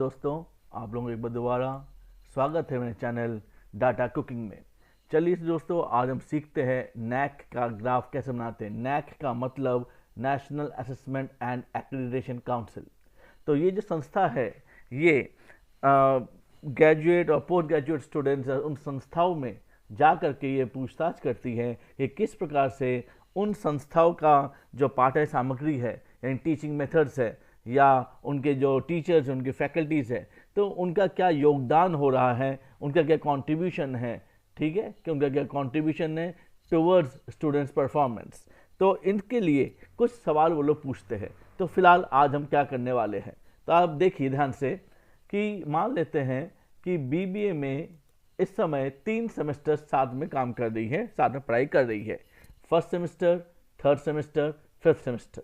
दोस्तों, आप लोगों को एक बार दोबारा स्वागत है मेरे चैनल डाटा कुकिंग में। चलिए दोस्तों, आज हम सीखते हैं नैक का ग्राफ कैसे बनाते हैं। नैक का मतलब national assessment and accreditation council. तो ये जो संस्था है, ये ग्रेजुएट और पोस्ट ग्रेजुएट स्टूडेंट्स उन संस्थाओं में जा कर के ये पूछताछ करती है कि किस प्रकार से उन संस्थाओं का जो पाठ्य सामग्री है, यानी टीचिंग मेथड्स है, या उनके जो टीचर्स हैं, उनके फैकल्टीज़ है, तो उनका क्या योगदान हो रहा है, उनका क्या कंट्रीब्यूशन है, ठीक है, कि उनका क्या कंट्रीब्यूशन है टुवर्ड्स स्टूडेंट्स परफॉर्मेंस। तो इनके लिए कुछ सवाल वो लोग पूछते हैं। तो फिलहाल आज हम क्या करने वाले हैं, तो आप देखिए ध्यान से कि मान लेते हैं कि बीबीए में इस समय 3 सेमेस्टर साथ में काम कर रही है, साथ में पढ़ाई कर रही है। First semester, third semester, fifth semester,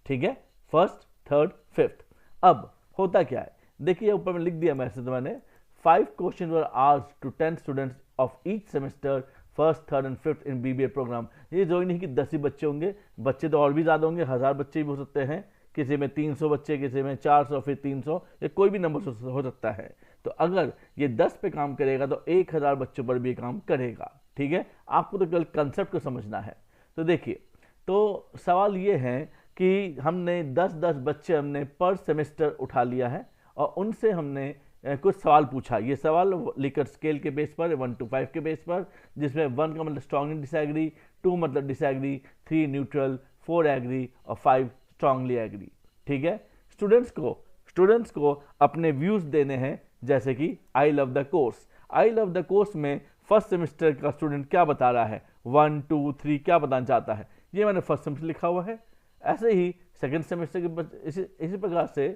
ठीक है, फर्स्ट, थर्ड, फिफ्थ। अब होता क्या है, देखिए ऊपर में लिख दिया मैसेज मैंने, 5 question were asked to 10 students of each semester first, third and fifth in BBA programme. ये जो नहीं कि 10 ही बच्चे होंगे, बच्चे तो और भी ज़्यादा होंगे, 1000 बच्चे भी हो सकते हैं, किसी में 300 बच्चे, किसी में 400, फिर 300, ये कोई भी नंबर हो सकता है। तो अगर ये 10 पे काम करेगा तो 1000 बच्चों पर भी काम करेगा, ठीक है। आपको तो केवल कंसेप्ट को समझना है। तो देखिए, तो सवाल ये है कि हमने 10-10 बच्चे हमने पर सेमेस्टर उठा लिया है और उनसे हमने कुछ सवाल पूछा। ये सवाल लिकर्ट स्केल के बेस पर, 1 to 5 के बेस पर, जिसमें 1 का मतलब स्ट्रांगली डिसएग्री, 2 मतलब डिसएग्री, 3 न्यूट्रल, 4 एग्री और 5 स्ट्रांगली एग्री, ठीक है। स्टूडेंट्स को अपने व्यूज़ देने हैं, जैसे कि आई love the course. I love the course में फर्स्ट सेमेस्टर का स्टूडेंट क्या बता रहा है, 1, 2, 3 क्या बताना चाहता है, ये मैंने फर्स्ट सेमेस्टर लिखा हुआ है। ऐसे ही सेकंड सेमेस्टर के इसी प्रकार से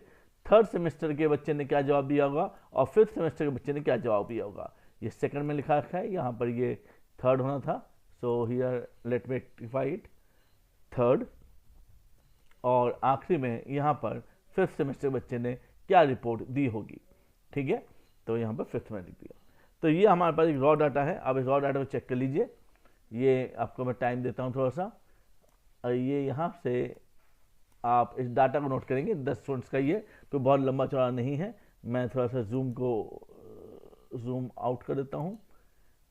थर्ड सेमेस्टर के बच्चे ने क्या जवाब दिया होगा और फिफ्थ सेमेस्टर के बच्चे ने क्या जवाब दिया होगा। ये सेकंड में लिखा रखा है, यहाँ पर ये थर्ड होना था, so here let me rectify it, third. और आखिरी में यहाँ पर फिफ्थ सेमेस्टर के बच्चे ने क्या रिपोर्ट दी होगी, ठीक है। तो यहाँ पर फिफ्थ में लिख दिया। तो ये हमारे पास एक रॉ डाटा है। अब इस रॉ डाटा को चेक कर लीजिए। ये आपको मैं टाइम देता हूँ थोड़ा सा। ये यहाँ से आप इस डाटा को नोट करेंगे, 10 स्टूडेंट्स का ये तो बहुत लंबा चौड़ा नहीं है। मैं थोड़ा सा जूम आउट कर देता हूँ।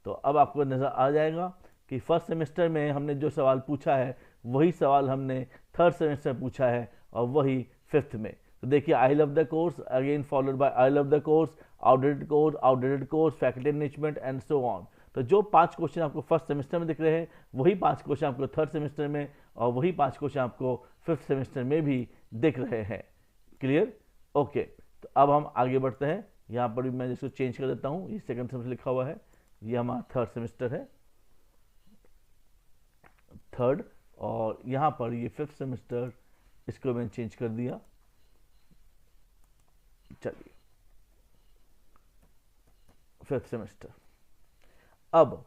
तो अब आपको नज़र आ जाएगा कि फर्स्ट सेमेस्टर में हमने जो सवाल पूछा है वही सवाल हमने थर्ड सेमेस्टर में पूछा है और वही फिफ्थ में। तो देखिए, आई love the course again followed by I love the course, outdated course, faculty enrichment and so on. तो जो 5 क्वेश्चन आपको फर्स्ट सेमेस्टर में दिख रहे हैं वही 5 क्वेश्चन आपको थर्ड सेमेस्टर में और वही 5 क्वेश्चन आपको फिफ्थ सेमेस्टर में भी दिख रहे हैं। क्लियर? ओके। तो अब हम आगे बढ़ते हैं। यहाँ पर भी मैं इसको चेंज कर देता हूँ, ये सेकंड सेमेस्टर लिखा हुआ है, ये हमारा थर्ड सेमेस्टर है, थर्ड, और यहाँ पर ये फिफ्थ सेमेस्टर, इसको मैंने चेंज कर दिया। चलिए, फिफ्थ सेमेस्टर। अब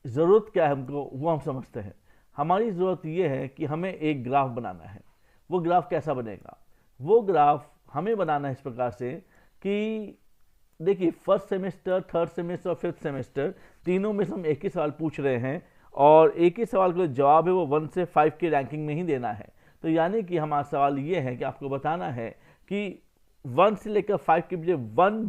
ज़रूरत क्या है हमको, वो हम समझते हैं। हमारी ज़रूरत ये है कि हमें एक ग्राफ बनाना है। वो ग्राफ कैसा बनेगा, वो ग्राफ हमें बनाना है इस प्रकार से कि देखिए, फर्स्ट सेमेस्टर, थर्ड सेमेस्टर और फिफ्थ सेमेस्टर तीनों में से हम एक ही सवाल पूछ रहे हैं और एक ही सवाल का जो जवाब है वो 1 से 5 की रैंकिंग में ही देना है। तो यानी कि हमारा सवाल ये है कि आपको बताना है कि 1 से लेकर 5 के बीच 1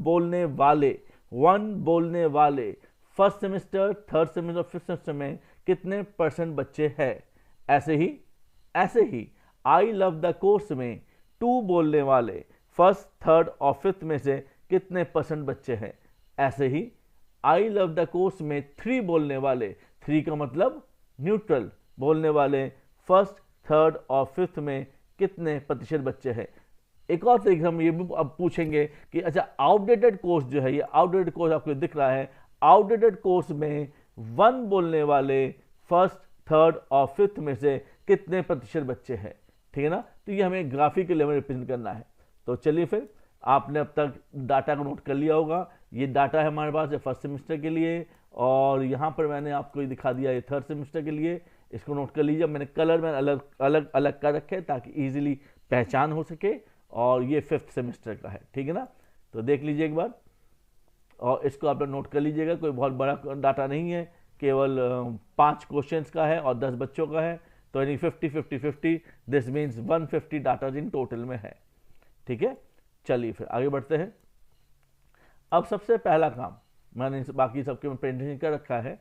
बोलने वाले first semester, third semester, fifth semester में कितने % बच्चे हैं। ऐसे ही आई लव द कोर्स में 2 बोलने वाले फर्स्ट, थर्ड और फिफ्थ में से कितने % बच्चे हैं। ऐसे ही आई लव द कोर्स में 3 बोलने वाले, 3 का मतलब न्यूट्रल, बोलने वाले फर्स्ट, थर्ड और फिफ्थ में कितने % बच्चे हैं। एक और तरीके हम ये भी अब पूछेंगे कि अच्छा, आउटडेटेड कोर्स जो है, ये आउटडेटेड कोर्स आपको दिख रहा है, आउटडेटेड कोर्स में 1 बोलने वाले फर्स्ट, थर्ड और फिफ्थ में से कितने % बच्चे हैं, ठीक है ना। तो ये हमें ग्राफिक लेवल रिप्रेजेंट करना है। तो चलिए फिर, आपने अब तक डाटा को नोट कर लिया होगा। ये डाटा है हमारे पास फर्स्ट सेमेस्टर के लिए और यहाँ पर मैंने आपको ये दिखा दिया ये थर्ड सेमेस्टर के लिए। इसको नोट कर लीजिए। मैंने कलर में अलग कर रखे ताकि इजीली पहचान हो सके। और ये फिफ्थ सेमेस्टर का है, ठीक है ना। तो देख लीजिए एक बार और इसको आप नोट कर लीजिएगा। कोई बहुत बड़ा डाटा नहीं है, केवल 5 क्वेश्चंस का है और 10 बच्चों का है। तो यानी 50-50-50, this means 150 data in total में है, ठीक है। चलिए फिर आगे बढ़ते हैं। अब सबसे पहला काम मैंने बाकी सबके में प्रेजेंटेशन कर रखा है,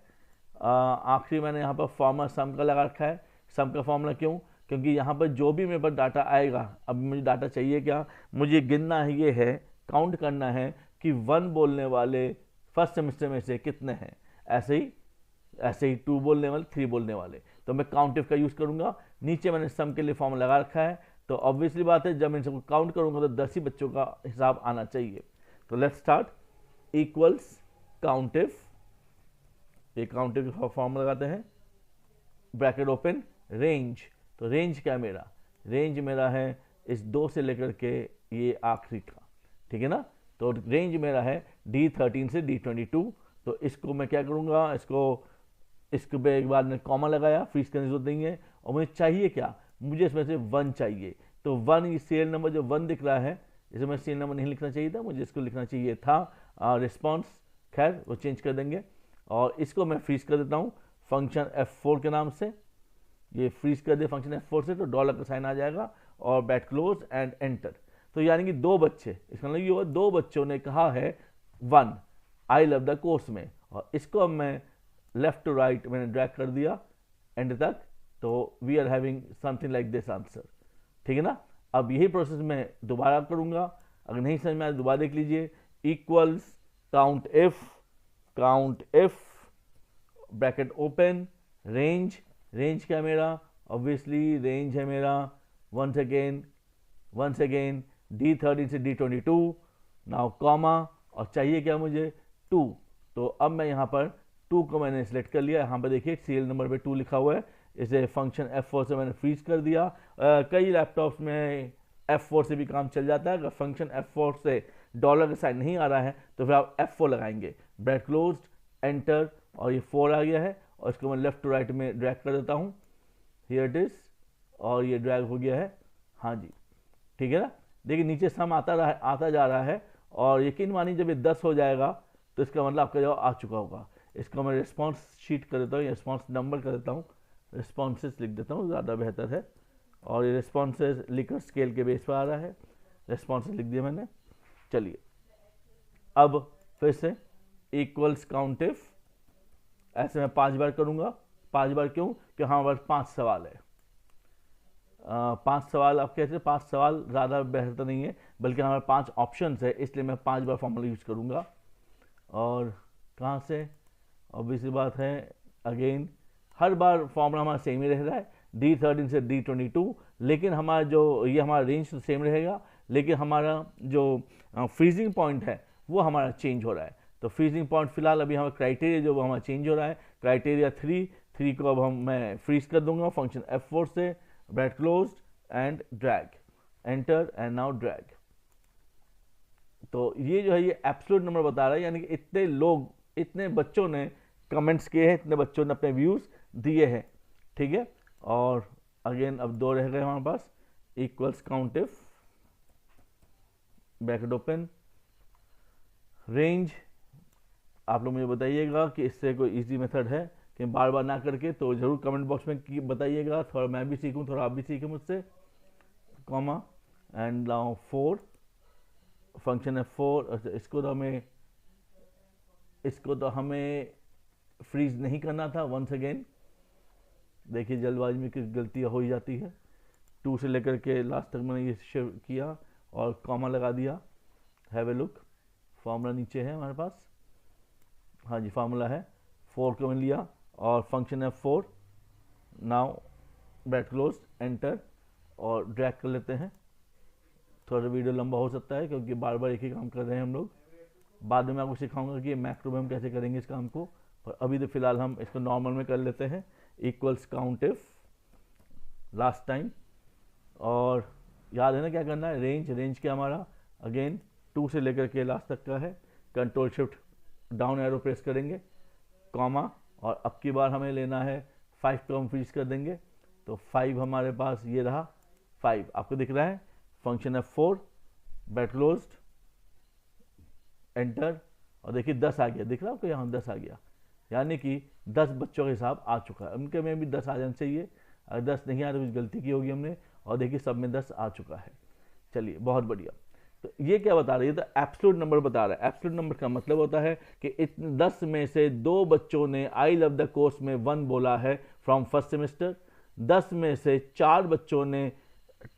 आखिरी मैंने यहाँ पर फॉर्मूला सम का लगा रखा है। सम का फॉर्मूला क्यों? क्योंकि यहाँ पर जो भी मेरे पास डाटा आएगा, अब मुझे डाटा चाहिए क्या, मुझे गिनना है, ये है काउंट करना है कि 1 बोलने वाले फर्स्ट सेमेस्टर में से कितने हैं, ऐसे ही 2 बोलने वाले, 3 बोलने वाले, तो मैं काउंट इफ का यूज़ करूँगा। नीचे मैंने सम के लिए फॉर्मूला लगा रखा है, तो ऑब्वियसली बात है जब मैं सबको काउंट करूँगा तो 10 ही बच्चों का हिसाब आना चाहिए। तो let's start. Equals count if, ये काउंट इफ का फॉर्मूला लगाते हैं, ब्रैकेट ओपन, रेंज। तो रेंज क्या मेरा, रेंज मेरा है इस 2 से लेकर के ये आखिरी का, ठीक है ना। तो रेंज मेरा है D13 से D22। तो इसको मैं क्या करूँगा, इसको पे एक बार मैंने कॉमा लगाया, फ्रीज करने की जरूरत नहीं है। और मुझे चाहिए क्या, मुझे इसमें से 1 चाहिए। तो 1, ये सीरियल नंबर जो 1 दिख रहा है, इसे मैं सीरियल नंबर नहीं लिखना चाहिए था, मुझे इसको लिखना चाहिए था रिस्पॉन्स, खैर वो चेंज कर देंगे। और इसको मैं फ्रीज कर देता हूँ फंक्शन F4 के नाम से, ये फ्रीज कर दे फंक्शन F4 से, तो डॉलर का साइन आ जाएगा और बैट क्लोज एंड एंटर। तो यानी कि 2 बच्चे, इसका मतलब ये हुआ 2 बच्चों ने कहा है 1 आई लव द कोर्स में, और इसको अब मैं लेफ्ट टू राइट मैंने ड्रैग कर दिया एंड तक। तो we are having something like this answer, ठीक है ना। अब यही प्रोसेस मैं दोबारा करूंगा, अगर नहीं समझ में आया दोबारा देख लीजिए। Equals count if bracket open, range, range क्या मेरा, ऑब्वियसली रेंज है मेरा वंस अगेन D13 से D22, नाउ कॉमा, और चाहिए क्या मुझे 2। तो अब मैं यहाँ पर 2 को मैंने सिलेक्ट कर लिया, यहाँ पर देखिए सीरियल नंबर पे 2 लिखा हुआ है, इसे फंक्शन F4 से मैंने फ्रीज कर दिया। कई लैपटॉप्स में F4 से भी काम चल जाता है, अगर फंक्शन F4 से डॉलर का साइन नहीं आ रहा है तो फिर आप F4 लगाएंगे, ब्रैकेट क्लोज्ड, एंटर, और ये 4 आ गया है, और इसको मैं लेफ्ट टू राइट में ड्रैग कर देता हूँ, हियर इट इज, और ये ड्रैग हो गया है, हाँ जी, ठीक है ना। देखिए नीचे सम आता जा रहा है, और यकीन मानिए जब ये 10 हो जाएगा तो इसका मतलब आपका जवाब आ चुका होगा। इसको मैं रिस्पॉन्स शीट कर देता हूँ, रिस्पॉन्स नंबर कर देता हूँ, रिस्पॉन्सेस लिख देता हूँ, ज़्यादा बेहतर है। और ये रिस्पॉन्सेस लिखकर स्केल के बेस पर आ रहा है, रिस्पॉन्सेस लिख दिया मैंने। चलिए अब फिर से इक्वल्स काउंट इफ, ऐसे मैं 5 बार करूँगा। 5 बार क्यों, कि हमारे पास 5 सवाल है। 5 सवाल, आप कहते हैं 5 सवाल ज़्यादा बेहतर नहीं है, बल्कि हमारे 5 ऑप्शन है, इसलिए मैं 5 बार फॉर्मूला यूज करूँगा। और कहाँ से, ऑब्वियसली बात है, अगेन हर बार फॉर्मूला हमारा सेम ही रह रहा है, D13 से D22, लेकिन हमारा जो ये हमारा रेंज तो सेम रहेगा, लेकिन हमारा जो फ्रीजिंग पॉइंट है वो हमारा चेंज हो रहा है। तो फ्रीजिंग पॉइंट फिलहाल अभी हमारा क्राइटेरिया जो हमारा चेंज हो रहा है, क्राइटेरिया 3 को अब मैं फ्रीज कर दूंगा फंक्शन F4 से, bracket closed end drag, enter and now drag. तो ये जो है ये एब्सोल्यूट नंबर बता रहा है, यानी कि इतने बच्चों ने कमेंट्स किए हैं, इतने बच्चों ने अपने व्यूज दिए हैं, ठीक है। और अगेन अब 2 रह गए हमारे पास, equals count if, bracket open, range. आप लोग मुझे बताइएगा कि इससे कोई इजी मेथड है कि बार बार ना करके, तो जरूर कमेंट बॉक्स में बताइएगा, थोड़ा मैं भी सीखूं, थोड़ा आप भी सीखें मुझसे। Comma and now 4, function F4, इसको तो हमें फ्रीज नहीं करना था। वंस अगेन देखिए जल्दबाजी में कुछ गलतियाँ हो ही जाती है। 2 से लेकर के लास्ट तक मैंने ये शेयर किया और कॉमा लगा दिया। हैव ए लुक, फार्मूला नीचे है हमारे पास, हाँ जी फार्मूला है, 4 को मैंने लिया और function F4, now bracket close, enter, और ड्रैग कर लेते हैं। थोड़ा वीडियो लंबा हो सकता है क्योंकि बार बार एक ही काम कर रहे हैं हम लोग। बाद में मैं आपको सिखाऊंगा कि मैक्रो में हम कैसे करेंगे इस काम को, पर अभी तो फिलहाल हम इसको नॉर्मल में कर लेते हैं। Equals count if last time, और याद है ना क्या करना है, रेंज क्या हमारा अगेन 2 से लेकर के लास्ट तक का है। Control shift down arrow press करेंगे, कॉमा, और अब की बार हमें लेना है 5 को हम फ्रीज कर देंगे। तो 5 हमारे पास ये रहा, 5 आपको दिख रहा है, function F4, bracket closed, enter, और देखिए 10 आ गया, दिख रहा है आपको यहाँ 10 आ गया, यानी कि 10 बच्चों का हिसाब आ चुका है। उनके में भी 10 आ जाना चाहिए, अगर 10 नहीं आ तो कुछ गलती की होगी हमने, और देखिए सब में 10 आ चुका है। चलिए बहुत बढ़िया। तो ये क्या बता रही है, तो एब्सोल्यूट नंबर बता रहा है। एब्सोल्यूट नंबर का मतलब होता है कि 10 में से 2 बच्चों ने आई लव द कोर्स में 1 बोला है फ्रॉम फर्स्ट सेमेस्टर, 10 में से 4 बच्चों ने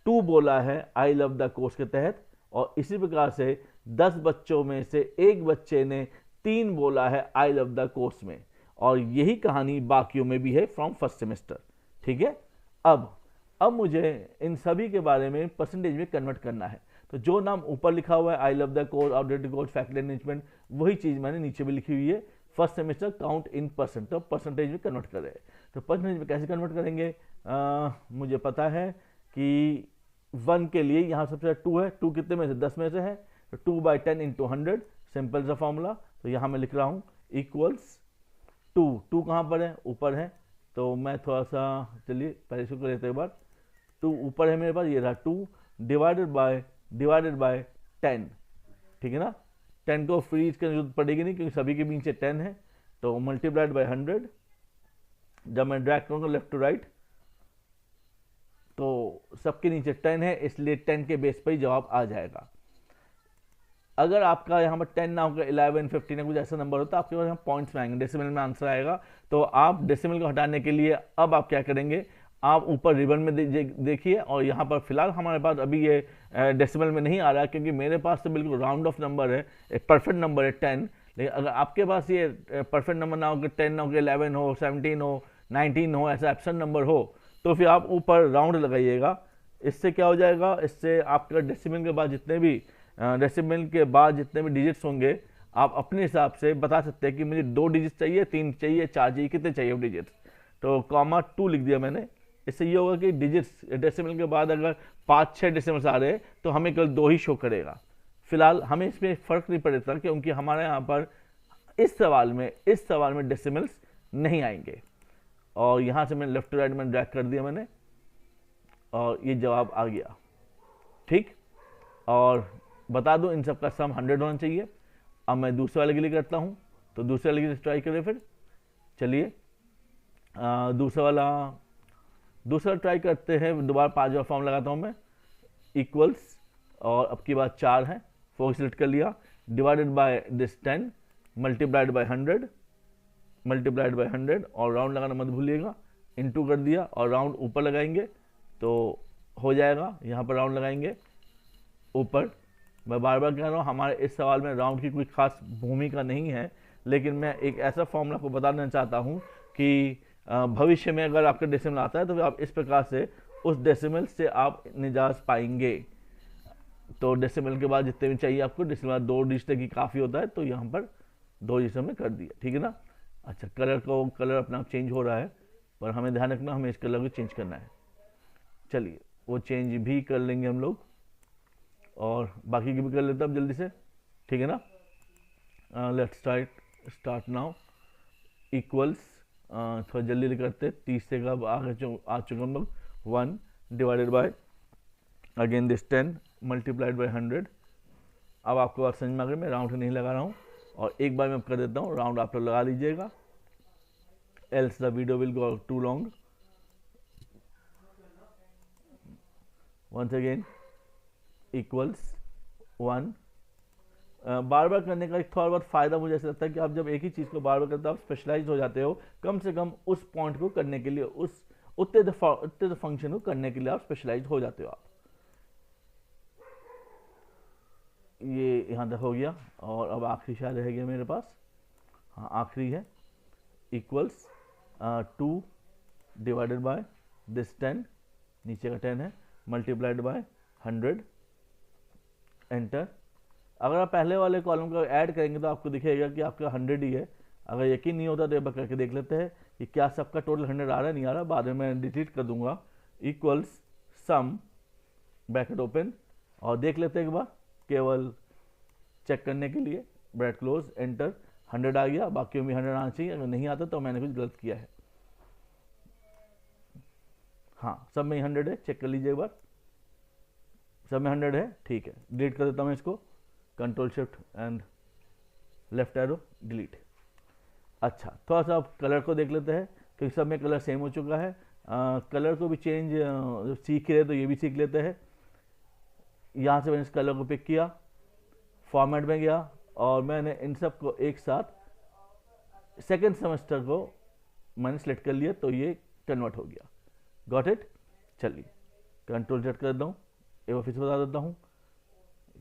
2 बोला है आई लव द कोर्स के तहत, और इसी प्रकार से 10 बच्चों में से 1 बच्चे ने 3 बोला है आई लव द कोर्स में, और यही कहानी बाकियों में भी है फ्रॉम फर्स्ट सेमेस्टर। ठीक है, अब मुझे इन सभी के बारे में परसेंटेज में कन्वर्ट करना है। तो जो नाम ऊपर लिखा हुआ है I love the course, outdated course, faculty management, वही चीज मैंने नीचे भी लिखी हुई है, first semester count in percent. तो परसेंटेज में कन्वर्ट कर रहे हैं, तो परसेंटेज में कैसे कन्वर्ट करेंगे, मुझे पता है कि 1 के लिए यहाँ सबसे 2 है, 2 कितने में से 10 में से है, तो 2/10 इंटू 100, सिंपल सा फॉर्मूला। तो यहाँ मैं लिख रहा हूँ इक्वल्स 2 कहाँ पर है, ऊपर है, तो मैं थोड़ा सा, चलिए पहले इसको कर लेते हैं एक बार। 2 ऊपर है मेरे पास, ये रहा 2 डिवाइडेड बाय 10, ठीक है ना। 10 को फ्रीज करने की जरूरत पड़ेगी नहीं क्योंकि सभी के नीचे 10 है, तो मल्टीप्लाइड बाय 100। जब मैं ड्रैग करूँगा लेफ्ट टू राइट तो सबके नीचे 10 है, इसलिए 10 के बेस पर ही जवाब आ जाएगा। अगर आपका यहाँ पर 10 ना होगा 11, 15 कुछ ऐसा नंबर होता है, आपके पास यहाँ पॉइंट्स में आएंगे, डेसिमल में आंसर आएगा। तो आप डेसिमल को हटाने के लिए अब आप क्या करेंगे, आप ऊपर रिबन में देखिए, और यहाँ पर फिलहाल हमारे पास अभी ये डेसिमल में नहीं आ रहा है क्योंकि मेरे पास तो बिल्कुल राउंड ऑफ नंबर है, एक परफेक्ट नंबर है 10। लेकिन अगर आपके पास ये परफेक्ट नंबर ना हो कि 10 ना हो कि 11 हो, 17 हो, 19 हो, ऐसा एब्सेंट नंबर हो, तो फिर आप ऊपर राउंड लगाइएगा। इससे क्या हो जाएगा, इससे आपका डेसिमल के बाद जितने भी डिजिट्स होंगे, आप अपने हिसाब से बता सकते हैं कि मुझे 2 डिजिट चाहिए, 3 चाहिए, 4 चाहिए, कितने चाहिए डिजिट्स। तो कॉमा 2 लिख दिया मैंने। इससे ये होगा कि डिजिट्स डेसिमल के बाद अगर 5-6 डेसिमल्स आ रहे हैं तो हमें केवल 2 ही शो करेगा। फिलहाल हमें इसमें फ़र्क नहीं पड़ता क्योंकि हमारे यहाँ पर इस सवाल में डेसिमल्स नहीं आएंगे। और यहाँ से मैंने लेफ्ट टू राइट में ड्रैग कर दिया मैंने, और ये जवाब आ गया। ठीक, और बता दो इन सब का सम 100 होना चाहिए। अब मैं दूसरे वाले के लिए करता हूँ, तो दूसरे वाले के लिए ट्राई करें फिर। चलिए दूसरा ट्राई करते हैं। दोबारा 5 बार फॉर्म लगाता हूँ मैं, इक्वल्स, और अब की बात 4 है, 4 सिलेक्ट कर लिया, divided by this 10 multiplied by 100 और राउंड लगाना मत भूलिएगा, इनटू कर दिया और राउंड ऊपर लगाएंगे तो हो जाएगा। यहाँ पर राउंड लगाएंगे ऊपर। मैं बार बार कह रहा हूँ हमारे इस सवाल में राउंड की कोई खास भूमिका नहीं है, लेकिन मैं एक ऐसा फॉर्मूला को बताना चाहता हूँ कि भविष्य में अगर आपका डेसिमल आता है तो आप इस प्रकार से उस डेसिमल से आप निजात पाएंगे। तो डेसिमल के बाद जितने भी चाहिए आपको, डेसिमल 2 डिजिट तक ही काफ़ी होता है, तो यहाँ पर 2 डिजिट में कर दिया, ठीक है ना। अच्छा, कलर अपना आप चेंज हो रहा है, पर हमें ध्यान रखना हमें इस कलर को चेंज करना है। चलिए वो चेंज भी कर लेंगे हम लोग, और बाकी की भी कर लेते हैं अब जल्दी से, ठीक है ना। Let's start now. इक्वल्स थोड़ा जल्दी करते, 30 से कब आ चुका हम लोग। 1 divided by again this 10 multiplied by 100। अब आपको बात समझ में आ गई, मैं राउंड नहीं लगा रहा हूँ, और एक बार मैं कर देता हूँ, राउंड आप लोग लगा लीजिएगा, else the video will go too long. Once again equals 1। बार बार करने का एक थोड़ा बहुत फ़ायदा मुझे ऐसा लगता है कि आप जब एक ही चीज़ को बार बार करते हो आप स्पेशलाइज हो जाते हो, कम से कम उस पॉइंट को करने के लिए, उस उतने फंक्शन को करने के लिए आप स्पेशलाइज हो जाते हो आप। ये यहाँ तक हो गया, और अब आखिरी शायद रह गया मेरे पास, हाँ आखिरी है, इक्वल्स 2 डिवाइडेड बाय दिस 10, नीचे का 10 है, मल्टीप्लाइड बाय 100, एंटर। अगर आप पहले वाले कॉलम को ऐड करेंगे तो आपको दिखेगा कि आपका 100 ही है। अगर यकीन नहीं होता तो एक बार करके देख लेते हैं कि क्या सबका टोटल 100 आ रहा है, नहीं आ रहा, बाद में मैं डिलीट कर दूंगा। इक्वल्स सम ब्रैकेट ओपन, और देख लेते हैं एक बार केवल चेक करने के लिए, ब्रैकेट क्लोज, एंटर। 100 आ गया, बाकी में 100 आना चाहिए, अगर नहीं आता तो मैंने कुछ गलत किया है। हाँ, सब में 100 है, चेक कर लीजिए एक बार, सब में 100 है, ठीक है। डिलीट कर देता हूँ इसको, control shift and left arrow delete. अच्छा, थोड़ा सा आप कलर को देख लेते हैं क्योंकि सब में कलर सेम हो चुका है। कलर को भी चेंज सीख रहे तो ये भी सीख लेते हैं। यहाँ से मैंने इस कलर को पिक किया, फॉर्मेट में गया और मैंने इन सब को एक साथ सेकेंड सेमेस्टर को मैंने सेलेक्ट कर लिया, तो ये कन्वर्ट हो गया। Got it. चलिए कंट्रोल जेड कर देता हूँ, एक बार फिर से बता देता हूँ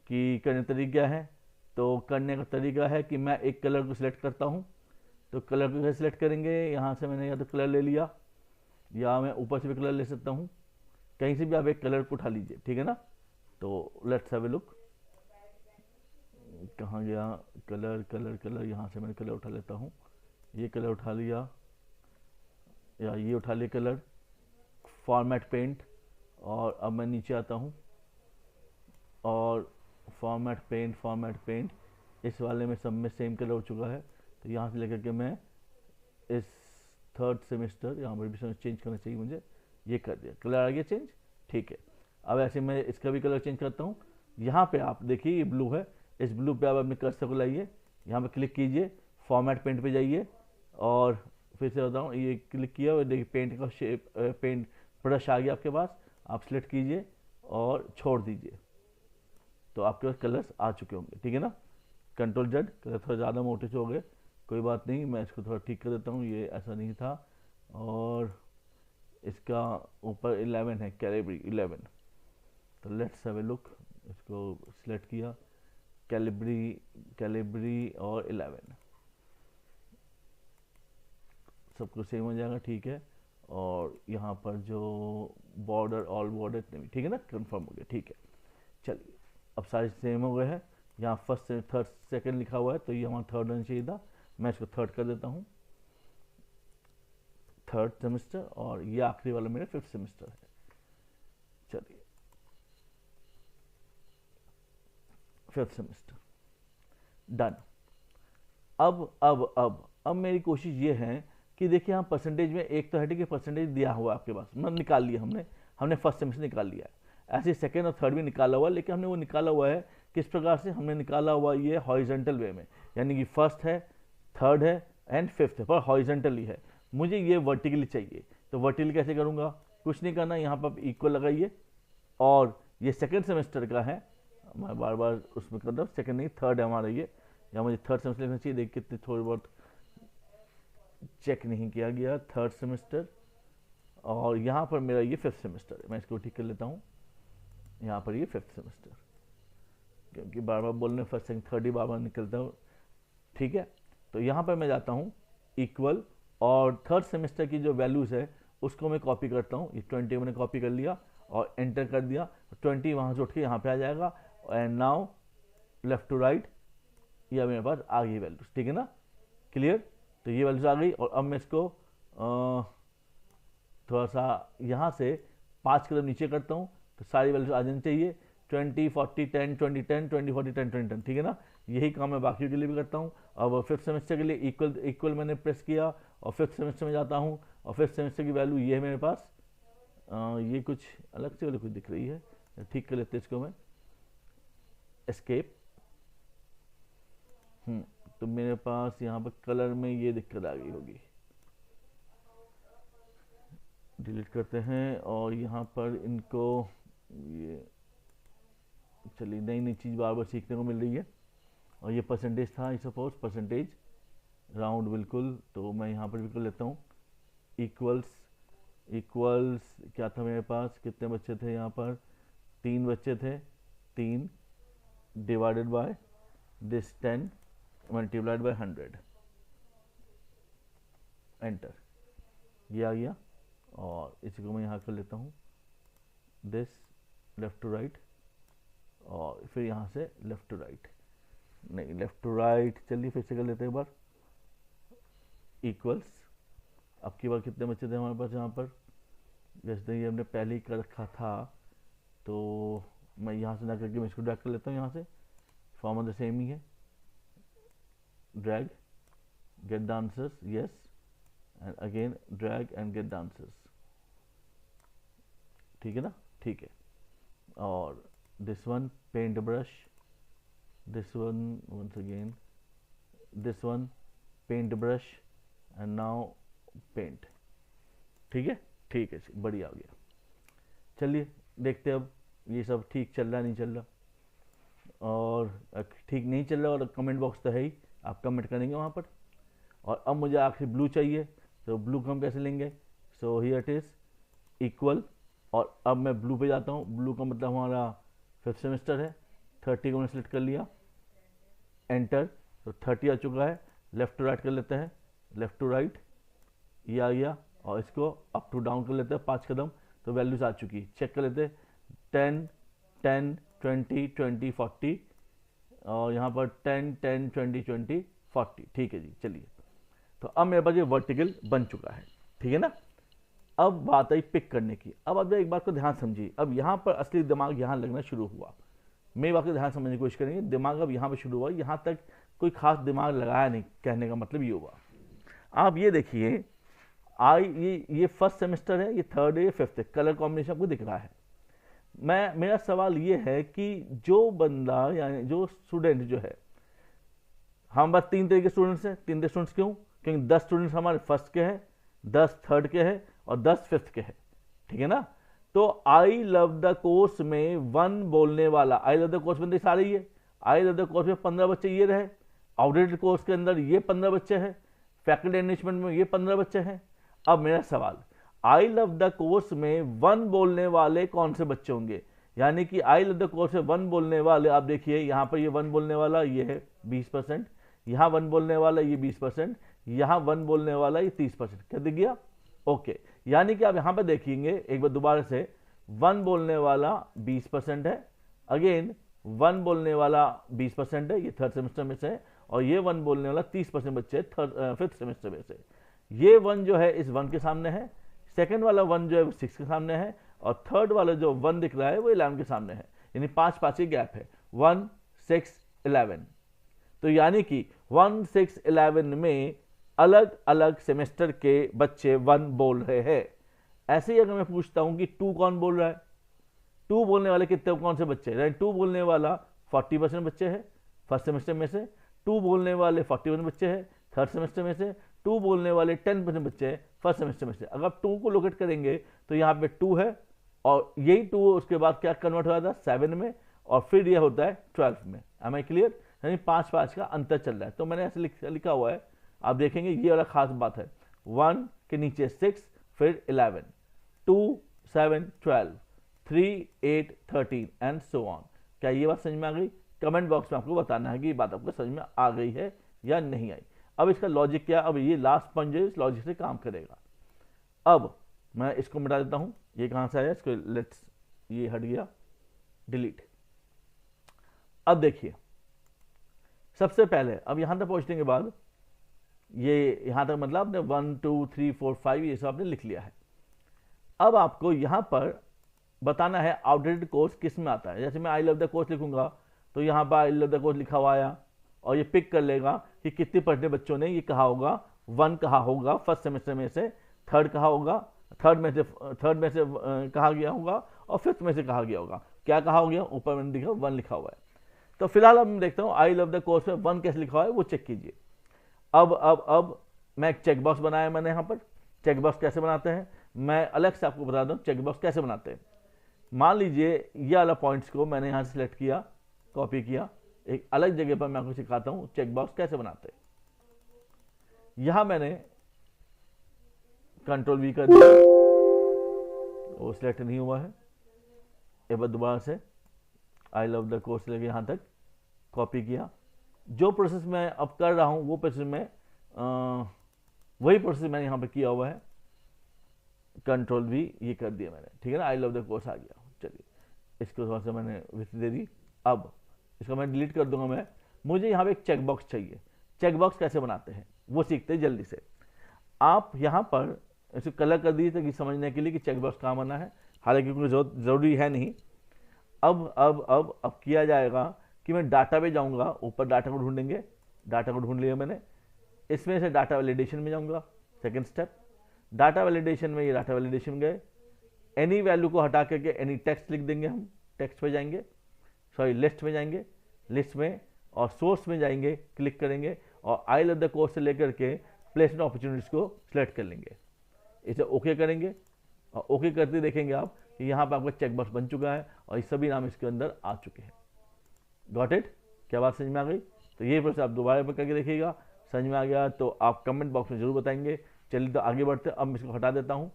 कि करने का तरीका क्या है। तो करने का तरीका है कि मैं एक कलर को सिलेक्ट करता हूँ। तो कलर को कैसे सिलेक्ट करेंगे, यहाँ से मैंने या तो कलर ले लिया या मैं ऊपर से भी कलर ले सकता हूँ, कहीं से भी आप एक कलर को उठा लीजिए, ठीक है ना। तो लेट्स हैव ए लुक, कहाँ गया कलर, कलर कलर, यहाँ से मैंने कलर उठा लेता हूँ, ये कलर उठा लिया या ये उठा लिया कलर, फॉर्मेट पेंट, और अब मैं नीचे आता हूँ और फॉर्मेट पेंट इस वाले में सब में सेम कलर हो चुका है। तो यहाँ से लेकर के मैं इस थर्ड सेमेस्टर यहाँ पर भी चेंज करना चाहिए मुझे, ये कर दिया, कलर आ गया चेंज, ठीक है। अब ऐसे मैं इसका भी कलर चेंज करता हूँ। यहाँ पे आप देखिए ये ब्लू है, इस ब्लू पे आप अपने कर्सर को लाइए, यहाँ पे क्लिक कीजिए, फॉर्मेट पेंट पे जाइए और फिर से बताऊँ, ये क्लिक किया और देखिए पेंट का शेप, पेंट ब्रश आ गया आपके पास, आप सिलेक्ट कीजिए और छोड़ दीजिए, तो आपके पास कलर्स आ चुके होंगे, ठीक है ना। कंट्रोल जेड, कलर थोड़ा ज़्यादा मोटे से हो गए, कोई बात नहीं, मैं इसको थोड़ा ठीक कर देता हूँ, ये ऐसा नहीं था। और इसका ऊपर 11 है, कैलिब्री 11, तो लेट्स हैव ए लुक, इसको सिलेक्ट किया, कैलिब्री और 11 सबको सेम हो जाएगा, ठीक है। और यहाँ पर जो बॉर्डर, ऑल बॉर्डर इतने भी ठीक है ना, कंफर्म हो गया, ठीक है। चलिए अब सारे सेम हो गए हैं, यहाँ फर्स्ट से थर्ड सेकंड लिखा हुआ है, तो ये हमारा थर्ड होना चाहिए था, मैं इसको थर्ड कर देता हूँ, थर्ड सेमेस्टर, और ये आखिरी वाला मेरा फिफ्थ सेमेस्टर है। चलिए फिफ्थ सेमेस्टर डन। अब मेरी कोशिश ये है कि देखिए हम परसेंटेज में एक तो है कि परसेंटेज दिया हुआ है आपके पास, मतलब निकाल लिया हमने फर्स्ट सेमेस्टर निकाल लिया है, ऐसे सेकेंड और थर्ड भी निकाला हुआ है, लेकिन हमने वो निकाला हुआ है किस प्रकार से, हमने निकाला हुआ ये हॉरिजॉन्टल वे में, यानी कि फर्स्ट है, थर्ड है एंड फिफ्थ है, पर हॉरिजॉन्टली है, मुझे ये वर्टिकली चाहिए। तो वर्टिकली कैसे करूँगा, कुछ नहीं करना, यहाँ पर इक्वल लगाइए, और ये सेकेंड सेमेस्टर का है, मैं बार बार उसमें कर रहा हूँ, सेकेंड नहीं थर्ड है हमारा ये, या मुझे थर्ड सेमेस्टर लिखना चाहिए, देख कितने थोड़ी बहुत चेक नहीं किया गया, थर्ड सेमेस्टर, और यहाँ पर मेरा ये फिफ्थ सेमेस्टर है, मैं इसको ठीक कर लेता हूँ, यहाँ पर ये फिफ्थ सेमेस्टर, क्योंकि बार बार बोलने फर्स्ट सेकंड थर्ड ही बार बार निकलता हूँ, ठीक है। तो यहाँ पर मैं जाता हूँ इक्वल, और थर्ड सेमेस्टर की जो वैल्यूज़ है उसको मैं कॉपी करता हूँ, ये 20 मैंने कॉपी कर लिया और एंटर कर दिया, 20 वहाँ से उठ के यहाँ पे आ जाएगा, and now left to right ये मेरे पास आ गई वैल्यूज, ठीक है ना, क्लियर। तो ये वैल्यूज आ गई, और अब मैं इसको थोड़ा सा यहाँ से 5 कदम नीचे करता हूँ, तो सारी वैल्यूज आ जानी चाहिए, 20 40 10 20 10 20 40 10 20 10, ठीक है ना। यही काम मैं बाकी के लिए भी करता हूँ। अब फिफ्थ सेमेस्टर के लिए इक्वल मैंने प्रेस किया और फिफ्थ सेमेस्टर में जाता हूँ, और फिफ्थ सेमेस्टर की वैल्यू ये है मेरे पास, ये कुछ अलग से वाली कुछ दिख रही है, ठीक कर लेते इसको मैं, एस्केप। तो मेरे पास यहाँ पर कलर में ये दिक्कत आ गई होगी, डिलीट करते हैं, और यहाँ पर इनको ये, चलिए नई नई चीज़ बार बार सीखने को मिल रही है। और ये परसेंटेज था, आई सपोज परसेंटेज राउंड बिल्कुल, तो मैं यहाँ पर भी कर लेता हूँ, इक्वल्स क्या था मेरे पास, कितने बच्चे थे यहाँ पर, 3 बच्चे थे, 3 divided by this 10 multiplied by 100, enter, ये आ गया। और इसी को मैं यहाँ कर लेता हूँ, दिस लेफ्ट टू राइट, और फिर यहाँ से लेफ्ट टू राइट, नहीं लेफ्ट टू राइट, चलिए फिर से कर लेते हैं एक बार, इक्वल्स, अब की बार कितने बच्चे थे हमारे पास यहाँ पर, जैसे ये हमने पहले ही कर रखा था, तो मैं यहाँ से ना करके मैं इसको ड्रैग कर लेता हूँ, यहाँ से फॉर्मूला सेम ही है, drag get the answers, yes, and again drag and get the answers, ठीक है ना, ठीक है। और this one paint brush, this one once again, this one paint brush and now paint, ठीक है, ठीक है, बढ़िया हो गया। चलिए देखते हैं अब ये सब ठीक चल रहा नहीं चल रहा, और ठीक नहीं चल रहा, और कमेंट बॉक्स तो है ही, आप कमेंट करेंगे वहाँ पर। और अब मुझे आखिर ब्लू चाहिए, तो ब्लू को हम कैसे लेंगे, so here it is equal, और अब मैं ब्लू पे जाता हूँ। ब्लू का मतलब हमारा 5th सेमेस्टर है, 30 को मैंने सेलेक्ट कर लिया, एंटर, तो 30 आ चुका है। लेफ़्ट टू राइट कर लेते हैं, लेफ़्ट टू राइट, ये आ गया, और इसको अप टू डाउन कर लेते हैं 5 कदम, तो वैल्यूज आ चुकी। चेक कर लेते हैं 10 10 20 20 40, और यहाँ पर 10 10 20 20 40, ठीक है जी। चलिए, तो अब मेरे पास ये वर्टिकल बन चुका है, ठीक है ना। अब बात आई पिक करने की। अब आप एक बात को ध्यान समझिए, अब यहाँ पर असली दिमाग यहाँ लगना शुरू हुआ। मेरी बात को ध्यान समझने की कोशिश करेंगे, दिमाग अब यहाँ पर शुरू हुआ, यहाँ तक कोई खास दिमाग लगाया नहीं, कहने का मतलब ये हुआ। आप ये देखिए, ये 1st सेमेस्टर है, ये 3rd है, ये 5th है, कलर कॉम्बिनेशन आपको दिख रहा है। मेरा सवाल ये है कि जो बंदा, यानी जो स्टूडेंट जो है, हम बस 3 तरह के स्टूडेंट्स हैं। 3 तरह स्टूडेंट्स क्यों, क्योंकि 10 स्टूडेंट्स हमारे 1st के हैं, 10 3rd के हैं, और 10 5th के हैं, ठीक है ना। तो आई लव द कोर्स में 1 बोलने वाला, आई लव द कोर्स में सारे ही है। आई लव द कोर्स में 15 बच्चे ये रहे, आउटडेटेड कोर्स के अंदर ये 15 बच्चे हैं, फैकल्टी एनरिचमेंट में ये 15 बच्चे हैं। अब मेरा सवाल, आई लव द कोर्स में 1 बोलने वाले कौन से बच्चे होंगे, यानी कि आई लव द कोर्स में 1 बोलने वाले, आप देखिए यहाँ पर ये 1 बोलने वाला ये है 20%, यहाँ 1 बोलने वाला ये 20%, यहाँ 1 बोलने वाला ये 30%, क्या दिख गया, ओके। यानी कि आप यहाँ पर देखेंगे एक बार दोबारा से, 1 बोलने वाला 20% है, अगेन 1 बोलने वाला 20% है, ये 3rd सेमेस्टर में से, और ये 1 बोलने वाला 30% बच्चे 5th सेमेस्टर में से। ये 1 जो है इस 1 के सामने है, सेकंड वाला 1 जो है वो 6 के सामने है, और 3rd वाला जो 1 दिख रहा है वो 11 के सामने है, यानी 5 की गैप है, 1 6 11। तो यानी कि 1 6 11 में अलग अलग सेमेस्टर के बच्चे 1 बोल रहे हैं। ऐसे ही अगर मैं पूछता हूं कि 2 कौन बोल रहा है, 2 बोलने वाले कितने, कौन से बच्चे, 2 बोलने वाला 40% बच्चे हैं 1st सेमेस्टर में से, 2 बोलने वाले 40% बच्चे हैं 3rd सेमेस्टर में से, 2 बोलने वाले 10% बच्चे हैं 1st सेमेस्टर में से। अगर आप 2 को लोकेट करेंगे तो यहाँ पे 2 है, और यही 2 उसके बाद क्या कन्वर्ट हो जाता है 7 में, और फिर यह होता है 12 में। एम आई क्लियर, यानी 5 का अंतर चल रहा है। तो मैंने ऐसे लिखा हुआ है, आप देखेंगे ये वाला खास बात है, 1 के नीचे 6, फिर 11, 2 7 12, 3 8 13 एंड सो ऑन। क्या ये बात समझ में आ गई? कमेंट बॉक्स में आपको बताना है कि ये बात आपको समझ में आ गई है या नहीं आई। अब इसका लॉजिक क्या, अब ये लास्ट पॉइंट जो है इस लॉजिक से काम करेगा। अब मैं इसको मिटा देता हूं, ये कहां से आया, इसको लेट्स, ये हट गया, डिलीट। अब देखिए, सबसे पहले अब यहां तक पहुंचने के बाद, ये यहां तक मतलब आपने 1 2 3 4 5 ये सब आपने लिख लिया है। अब आपको यहां पर बताना है आउटडेटेड कोर्स किस में आता है। जैसे मैं आई लव द कोर्स लिखूंगा तो यहां पर आई लव द कोर्स लिखा हुआ आया, और ये पिक कर लेगा कि कितने पढ़ने बच्चों ने ये कहा होगा, 1 कहा होगा 1st सेमेस्टर में से, 3rd कहा होगा, 3rd में से कहा गया होगा, और 5th में से कहा गया होगा। क्या कहा हो गया, ऊपर मैंने देखा 1 लिखा हुआ है। तो फिलहाल अब मैं देखता हूँ आई लव द कोर्स में 1 कैसे लिखा हुआ है वो चेक कीजिए। अब मैं एक चेक बॉक्स बनाया मैंने यहाँ पर। चेक बॉक्स कैसे बनाते हैं मैं अलग से आपको बता दूँ, चेक बॉक्स कैसे बनाते हैं। मान लीजिए ये वाला पॉइंट्स को मैंने यहाँ से सिलेक्ट किया, कॉपी किया, एक अलग जगह पर मैं आपको सिखाता हूँ चेक बॉक्स कैसे बनाते हैं। यहां मैंने कंट्रोल V कर दिया, वो सिलेक्ट नहीं हुआ है। एक बार दोबारा से आई लव द कोर्स लेके यहां तक कॉपी किया। जो प्रोसेस मैं अब कर रहा हूं वो प्रोसेस में वही प्रोसेस मैंने यहां पे किया हुआ है, कंट्रोल V ये कर दिया मैंने, ठीक है ना। आई लव द कोर्स आ गया। चलिए इसको थोड़ा सा मैंने विथ दे दी। अब इसको मैं डिलीट कर दूंगा। मैं मुझे यहाँ पे एक चेक बॉक्स चाहिए। चेक बॉक्स कैसे बनाते हैं वो सीखते हैं जल्दी से। आप यहाँ पर इसे कलर कर दीजिए ताकि समझने के लिए कि चेक बॉक्स कहाँ बना है, हालांकि कोई ज़रूरी है नहीं। अब किया जाएगा कि मैं डाटा पे जाऊँगा, ऊपर डाटा को ढूंढेंगे, डाटा को ढूंढ लिया मैंने। इसमें से डाटा वैलिडेशन में जाऊँगा, सेकेंड स्टेप। डाटा वैलिडेशन में ये डाटा वैलिडेशन गए, एनी वैल्यू को हटा करके एनी टेक्स्ट लिख देंगे, हम टेक्स्ट पे जाएंगे, सॉरी लिस्ट में जाएंगे, लिस्ट में और सोर्स में जाएंगे, क्लिक करेंगे और आई लव द कोर्स से लेकर के प्लेसमेंट अपॉर्चुनिटीज को सिलेक्ट कर लेंगे। इसे ओके करेंगे और ओके करते देखेंगे आप कि यहाँ पर आपका चेक बॉक्स बन चुका है और ये सभी नाम इसके अंदर आ चुके हैं। Got it? क्या बात समझ में आ गई? तो ये प्रोसेस आप दोबारा पर करके देखिएगा, समझ में आ गया तो आप कमेंट बॉक्स में जरूर बताएंगे। चलिए तो आगे बढ़ते हैं। अब मैं इसको हटा देता हूँ,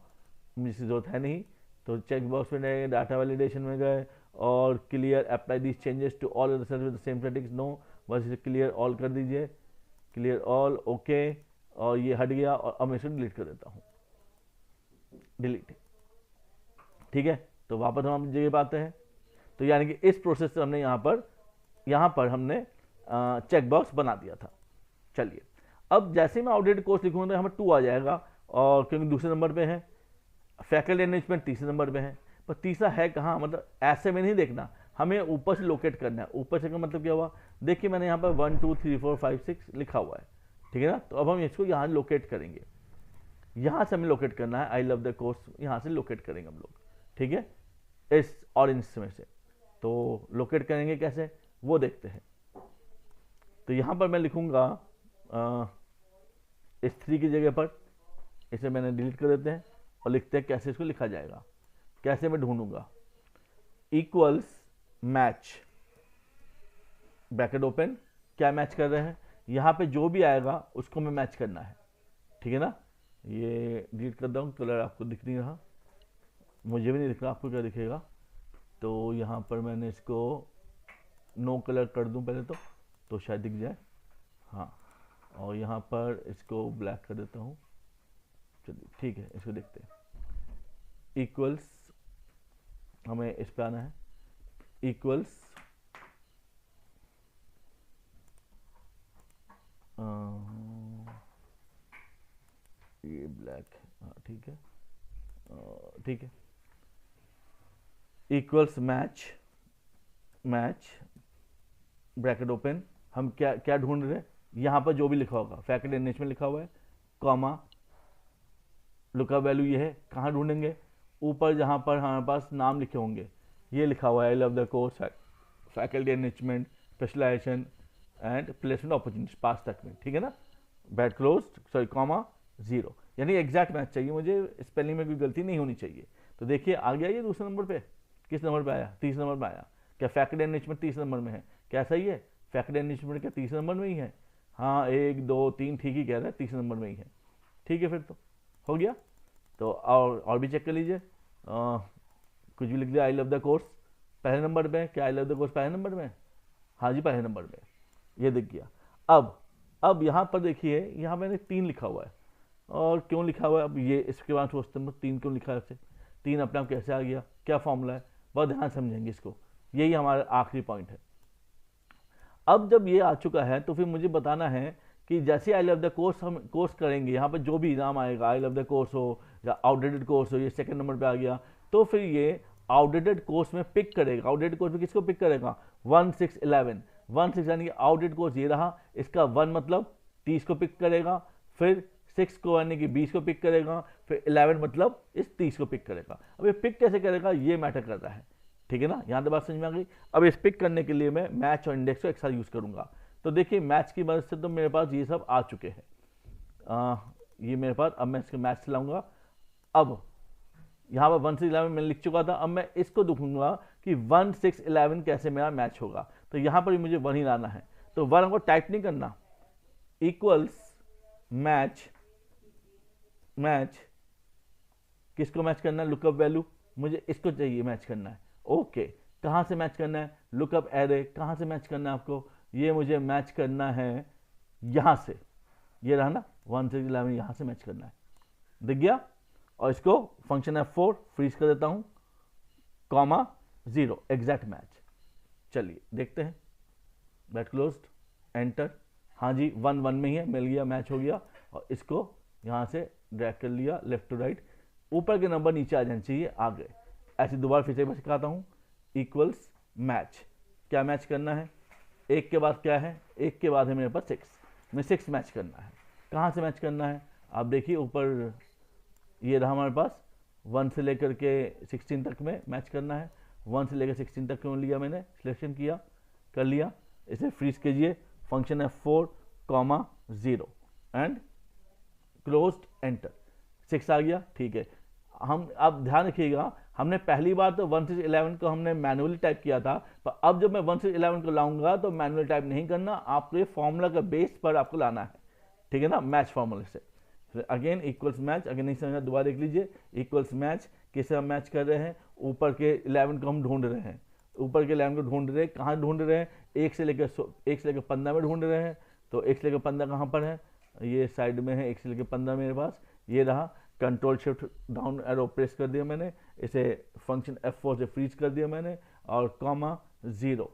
मुझे इसकी जरूरत है नहीं। तो चेक बॉक्स में गए, डाटा वैलिडेशन में गए और clear apply this changes to all other with the same settings, no, बस इसे क्लियर ऑल कर दीजिए, क्लियर ऑल, ओके, और ये हट गया और अब मैं इसे डिलीट कर देता हूँ, डिलीट। ठीक है, तो वापस हम जगह पे आते हैं। तो यानी कि इस प्रोसेस से हमने यहाँ पर हमने चेक बॉक्स बना दिया था। चलिए, अब जैसे मैं आउटडेटेड कोर्स लिखूंगा तो हमें 2 आ जाएगा, और क्योंकि दूसरे नंबर पे है, फैकल्टी मैनेजमेंट तीसरे नंबर पे है, पर तीसरा है कहाँ, मतलब ऐसे में नहीं देखना, हमें ऊपर से लोकेट करना है। ऊपर से का मतलब क्या हुआ, देखिए मैंने यहाँ पर 1 2 3 4 5 6 लिखा हुआ है, ठीक है ना। तो अब हम इसको यहाँ लोकेट करेंगे, यहाँ से हमें लोकेट करना है, आई लव द कोर्स, यहाँ से लोकेट करेंगे हम लोग, ठीक है, इस ऑरेंज में से। तो लोकेट करेंगे कैसे वो देखते हैं। तो यहाँ पर मैं लिखूंगा इस 3 की जगह पर, इसे मैंने डिलीट कर देते हैं और लिखते हैं कैसे इसको लिखा जाएगा। कैसे मैं ढूंढूंगा, इक्वल्स मैच, ब्रैकेट ओपन, क्या मैच कर रहे हैं, यहाँ पे जो भी आएगा उसको मैं मैच करना है, ठीक है ना। ये डिलीट कर दूँ, कलर आपको दिख नहीं रहा, मुझे भी नहीं दिख रहा, आपको क्या दिखेगा। तो यहाँ पर मैंने इसको नो कलर कर दूँ पहले तो शायद दिख जाए, हाँ, और यहाँ पर इसको ब्लैक कर देता हूँ। चलिए ठीक है, इसको देखते हैं। इक्वल्स, हमें इस पे आना है, इक्वल्स ये ब्लैक है, हाँ ठीक है, ठीक है, equals match, match bracket open, हम क्या क्या ढूंढ रहे हैं, यहाँ पर जो भी लिखा होगा, फैकल्टी मैनेजमेंट लिखा हुआ है, कॉमा, लुकअप वैल्यू ये है, कहाँ ढूंढेंगे, ऊपर जहाँ पर हमारे पास नाम लिखे होंगे, ये लिखा हुआ है, I love the course, faculty management, specialisation and placement opportunities, पास तक में, ठीक है ना, बैट क्लोज, सॉरी कॉमा 0, यानी एग्जैक्ट मैच चाहिए मुझे, स्पेलिंग में कोई गलती नहीं होनी चाहिए। तो देखिए आ गया ये दूसरे नंबर पे, किस नंबर पे आया, तीसरे नंबर पे आया। क्या फैकल्टी मैनेजमेंट तीसरे नंबर में है, क्या सही है, फैकल्टी मैनेजमेंट क्या तीसरे नंबर में ही है, हाँ 1 2 3 ठीक ही कह रहा है, तीसरे नंबर में ही है, ठीक है, फिर तो हो गया। तो और भी चेक कर लीजिए, कुछ भी लिख दिया, आई लव द कोर्स पहले नंबर पे, क्या आई लव द कोर्स पहले नंबर में, हाँ जी पहले नंबर में, ये दिख गया। अब यहाँ पर देखिए, यहाँ मैंने 3 लिखा हुआ है, और क्यों लिखा हुआ है, अब ये इसके बाद सोचते हैं 3 क्यों लिखा है, 3 अपने आप कैसे आ गया, क्या फॉर्मूला है, बहुत ध्यान समझेंगे इसको, यही हमारा आखिरी पॉइंट है। अब जब ये आ चुका है तो फिर मुझे बताना है कि जैसे आई लव द कोर्स हम कोर्स करेंगे, यहाँ पर जो भी नाम आएगा, आई लव द कोर्स हो या आउटडेटेड कोर्स हो, ये सेकंड नंबर पे आ गया, तो फिर ये आउटडेटेड कोर्स में पिक करेगा। आउटडेटेड कोर्स में किसको पिक करेगा, 1 6 11, 1 6 यानी कि आउटडेटेड कोर्स ये रहा, इसका 1 मतलब 30 को पिक करेगा, फिर 6 को यानी कि 20 को पिक करेगा, फिर 11 मतलब इस 30 को पिक करेगा। अब ये पिक कैसे करेगा ये मैटर कर रहा है, ठीक है ना, यहाँ तो बात समझ में आ गई। अब इस पिक करने के लिए मैं मैच और इंडेक्स को एक साथ यूज करूंगा। तो देखिए मैच की मदद से तो मेरे पास ये सब आ चुके हैं, ये मेरे पास, अब मैं इसके मैच चलाऊंगा। अब यहाँ पर 1 6 11 मैंने लिख चुका था, अब मैं इसको दिखूंगा कि 1 6 11 कैसे मेरा मैच होगा। तो यहाँ पर भी मुझे 1 ही लाना है, तो 1 हमको टाइप नहीं करना, इक्वल्स मैच, मैच किसको मैच करना है, लुकअप वैल्यू, मुझे इसको चाहिए मैच करना है, ओके, कहाँ से मैच करना है, लुकअप एरे, कहाँ से मैच करना है आपको, ये मुझे मैच करना है यहाँ से, ये रहा ना 1 6 11, यहाँ से मैच करना है, दिख गया। और इसको फंक्शन F4 फ्रीज कर देता हूँ, कॉमा 0, एग्जैक्ट मैच। चलिए देखते हैं, बैट क्लोज्ड, एंटर, हाँ जी 1 1 में ही है, मिल गया, मैच हो गया। और इसको यहाँ से ड्रैग कर लिया लेफ्ट टू राइट, ऊपर के नंबर नीचे आ जाने चाहिए, आ गए। ऐसे दोबारा फिर से मैं सिखाता हूँ, इक्वल्स मैच, क्या मैच करना है, 1 के बाद क्या है, 1 के बाद है मेरे पास 6, मैं 6 मैच करना है। कहाँ से मैच करना है, आप देखिए ऊपर ये रहा हमारे पास, 1 से लेकर के 16 तक में मैच करना है, 1 से लेकर 16 तक क्यों लिया, मैंने सिलेक्शन किया, कर लिया, इसे फ्रीज कीजिए, function F4 comma 0 and closed, enter, 6 आ गया, ठीक है। हम अब ध्यान रखिएगा, हमने पहली बार तो 1 से 11 को हमने मैनुअली टाइप किया था, पर अब जब मैं 1 से 11 को लाऊंगा तो मैनुअली टाइप नहीं करना, आपको ये फॉर्मूला का बेस पर आपको लाना है, ठीक है ना, मैच फॉर्मूले से। अगेन इक्वल्स मैच, अगर नहीं समझा दोबारा देख लीजिए, इक्वल्स मैच किसे हम मैच कर रहे हैं, ऊपर के 11 को हम ढूंढ रहे हैं, ऊपर के 11 को ढूंढ रहे हैं, कहाँ ढूंढ रहे हैं, 1 से लेकर 15 में ढूंढ रहे हैं। तो 1 से लेकर 15 कहाँ पर है, ये साइड में है, 1 से लेकर 15 मेरे पास ये रहा। Control shift down arrow press कर दिया मैंने, इसे फंक्शन F4 से फ्रीज कर दिया मैंने, और कॉमा 0,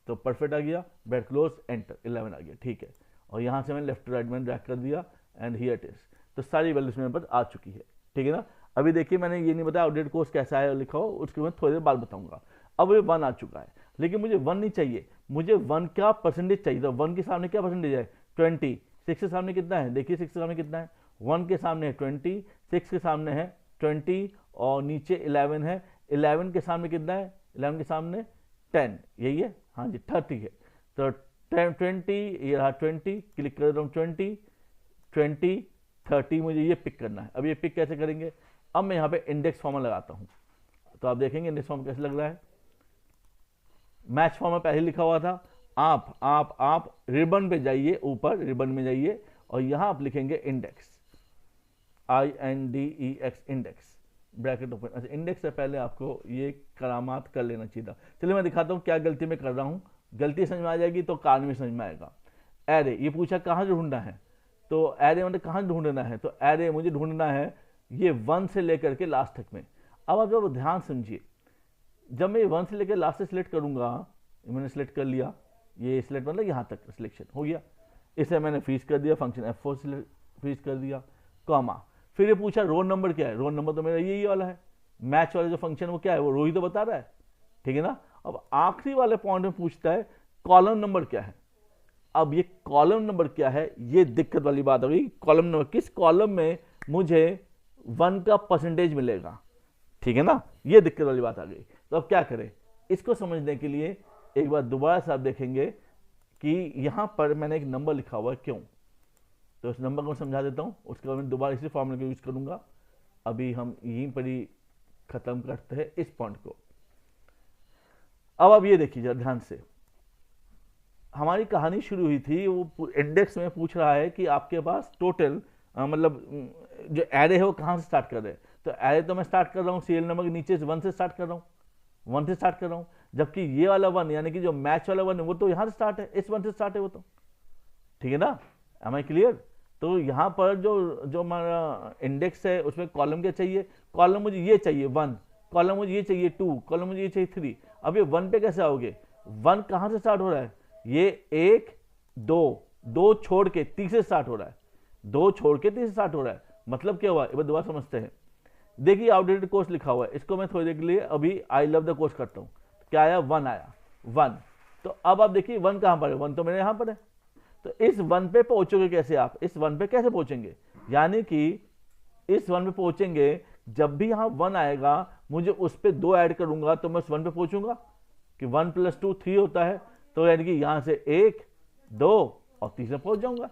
तो परफेक्ट आ गया, ब्रैकेट क्लोज, एंटर, 11 आ गया, ठीक है। और यहाँ से मैंने लेफ्ट टू राइट में ड्रैग कर दिया, एंड हियर इट इज। तो सारी वैल्यूज मेरे पास आ चुकी है, ठीक है ना। अभी देखिए मैंने ये नहीं बताया आउटडेट कोर्स कैसा है लिखा हो, उसके मैं थोड़ी देर बाद बताऊंगा। अब ये 1 आ चुका है, लेकिन मुझे 1 नहीं चाहिए, मुझे 1 का परसेंटेज चाहिए। तो 1 के सामने क्या परसेंटेज है, 20। 6 के सामने कितना है, देखिए 6 के सामने कितना है, 1 के सामने है 20, 6 के सामने है 20, और नीचे 11 है। 11 के सामने कितना है, 11 के सामने 10, यही है, हाँ जी 30 है। तो 20, ये रहा 20, क्लिक कर रहा हूँ 20, 20, 30, मुझे ये पिक करना है। अब ये पिक कैसे करेंगे, अब मैं यहाँ पे इंडेक्स फॉर्मूला लगाता हूँ, तो आप देखेंगे इंडेक्स फॉर्मूला कैसे लग रहा है। मैच फॉर्मूला पहले लिखा हुआ था, आप रिबन पे जाइए, ऊपर रिबन में जाइए, और यहाँ आप लिखेंगे index, INDEX, index, bracket open. अच्छा, इंडेक्स से पहले आपको ये करामात कर लेना चाहिए था। चलिए मैं दिखाता हूँ क्या गलती मैं कर रहा हूँ, गलती समझ में आ जाएगी तो कारण में समझ में आएगा। एरे, ये पूछा कहाँ से ढूंढना है, तो एरे मतलब कहाँ ढूंढना है, तो एरे मुझे ढूंढना है ये 1 से लेकर के लास्ट तक में। अब आप जब ध्यान समझिए, जब मैं 1 से लेकर लास्ट से सिलेक्ट करूंगा, मैंने सिलेक्ट कर लिया, ये सिलेक्ट मतलब यहाँ तक सिलेक्शन हो गया, इसे मैंने फ्रीज कर दिया, फंक्शन F4 से फ्रीज कर दिया, कॉमा। फिर ये पूछा रोल नंबर क्या है, रोल नंबर तो मेरा यही वाला है, मैच वाला जो फंक्शन वो क्या है, वो रो ही तो बता रहा है, ठीक है ना। अब आखिरी वाले पॉइंट में पूछता है कॉलम नंबर क्या है। अब ये कॉलम नंबर क्या है, ये दिक्कत वाली बात हो गई। कॉलम नंबर, किस कॉलम में मुझे 1 का परसेंटेज मिलेगा, ठीक है ना, ये दिक्कत वाली बात आ गई। तो अब क्या करें, इसको समझने के लिए एक बार दोबारा से आप देखेंगे कि यहां पर मैंने एक नंबर लिखा हुआ है, क्यों, तो इस नंबर को समझा देता हूं, उसके बाद मैं दोबारा इसी फॉर्मूले को यूज करूंगा। अभी हम यहीं पर ही खत्म करते हैं इस पॉइंट को। अब आप ये देखिए जरा ध्यान से, हमारी कहानी शुरू हुई थी, वो इंडेक्स में पूछ रहा है कि आपके पास टोटल मतलब जो एरे है वो कहाँ से स्टार्ट कर रहे हैं। तो एरे तो मैं स्टार्ट कर रहा हूँ सीरियल नंबर के नीचे से 1 से स्टार्ट कर रहा हूँ, 1 से स्टार्ट कर रहा हूँ, जबकि ये वाला 1 यानी कि जो मैच वाला 1 है वो तो यहाँ से स्टार्ट है, इस 1 से स्टार्ट है वो तो, ठीक है ना, एम आई क्लियर। तो यहाँ पर जो हमारा इंडेक्स है उसमें कॉलम क्या चाहिए, कॉलम मुझे ये चाहिए 1, कॉलम मुझे ये चाहिए 2, कॉलम मुझे ये चाहिए 3। अब ये 1 पे कैसे आओगे, 1 कहाँ से स्टार्ट हो रहा है, ये 1 2 छोड़ के 3 से स्टार्ट हो रहा है, 2 छोड़ के 3 से स्टार्ट हो रहा है, मतलब क्या हुआ, एक बार दोबारा समझते हैं। देखिए आउटडेटेड कोर्स लिखा हुआ है, इसको मैं थोड़ी देर के लिए अभी आई लव द कोर्स करता हूँ। क्या आया, 1 आया, 1। तो अब आप देखिए 1 कहाँ पर है, 1 तो मेरे यहाँ पर है। तो इस 1 पे पहुंचोगे कैसे, आप इस 1 पे कैसे पहुंचेंगे, यानी कि इस 1 पे पहुंचेंगे, जब भी यहाँ 1 आएगा मुझे उस पर 2 ऐड करूंगा तो मैं उस 1 पे पहुंचूंगा, कि 1 + 2 3 होता है, तो यानी कि यहाँ से 1 2 और 3 से पहुंच जाऊंगा।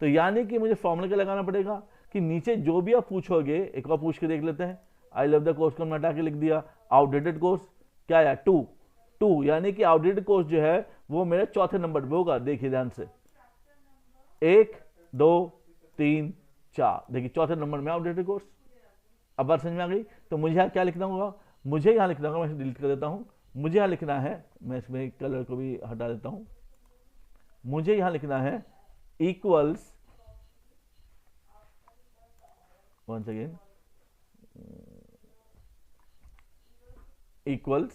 तो यानी कि मुझे फॉर्मूला क्या लगाना पड़ेगा कि नीचे जो भी आप पूछोगे, एक बार पूछ के देख लेते हैं। आई लव द कोर्स को मैं हटा के लिख दिया, आउटडेटेड कोर्स क्या आया 2, यानी कि आउटडेटेड कोर्स जो है वो मेरे चौथे नंबर पे होगा। देखिए ध्यान से, 1 2 3 4, देखिए चौथे नंबर में आउटडेटेड कोर्स। अब बात समझ में आ गई। तो मुझे यहाँ क्या लिखना होगा, मुझे यहाँ लिखना होगा, मैं डिलीट कर देता हूँ, मुझे यहाँ लिखना है, मैं इसमें कलर को भी हटा देता हूँ, मुझे यहाँ लिखना है इक्वल्स, once again, equals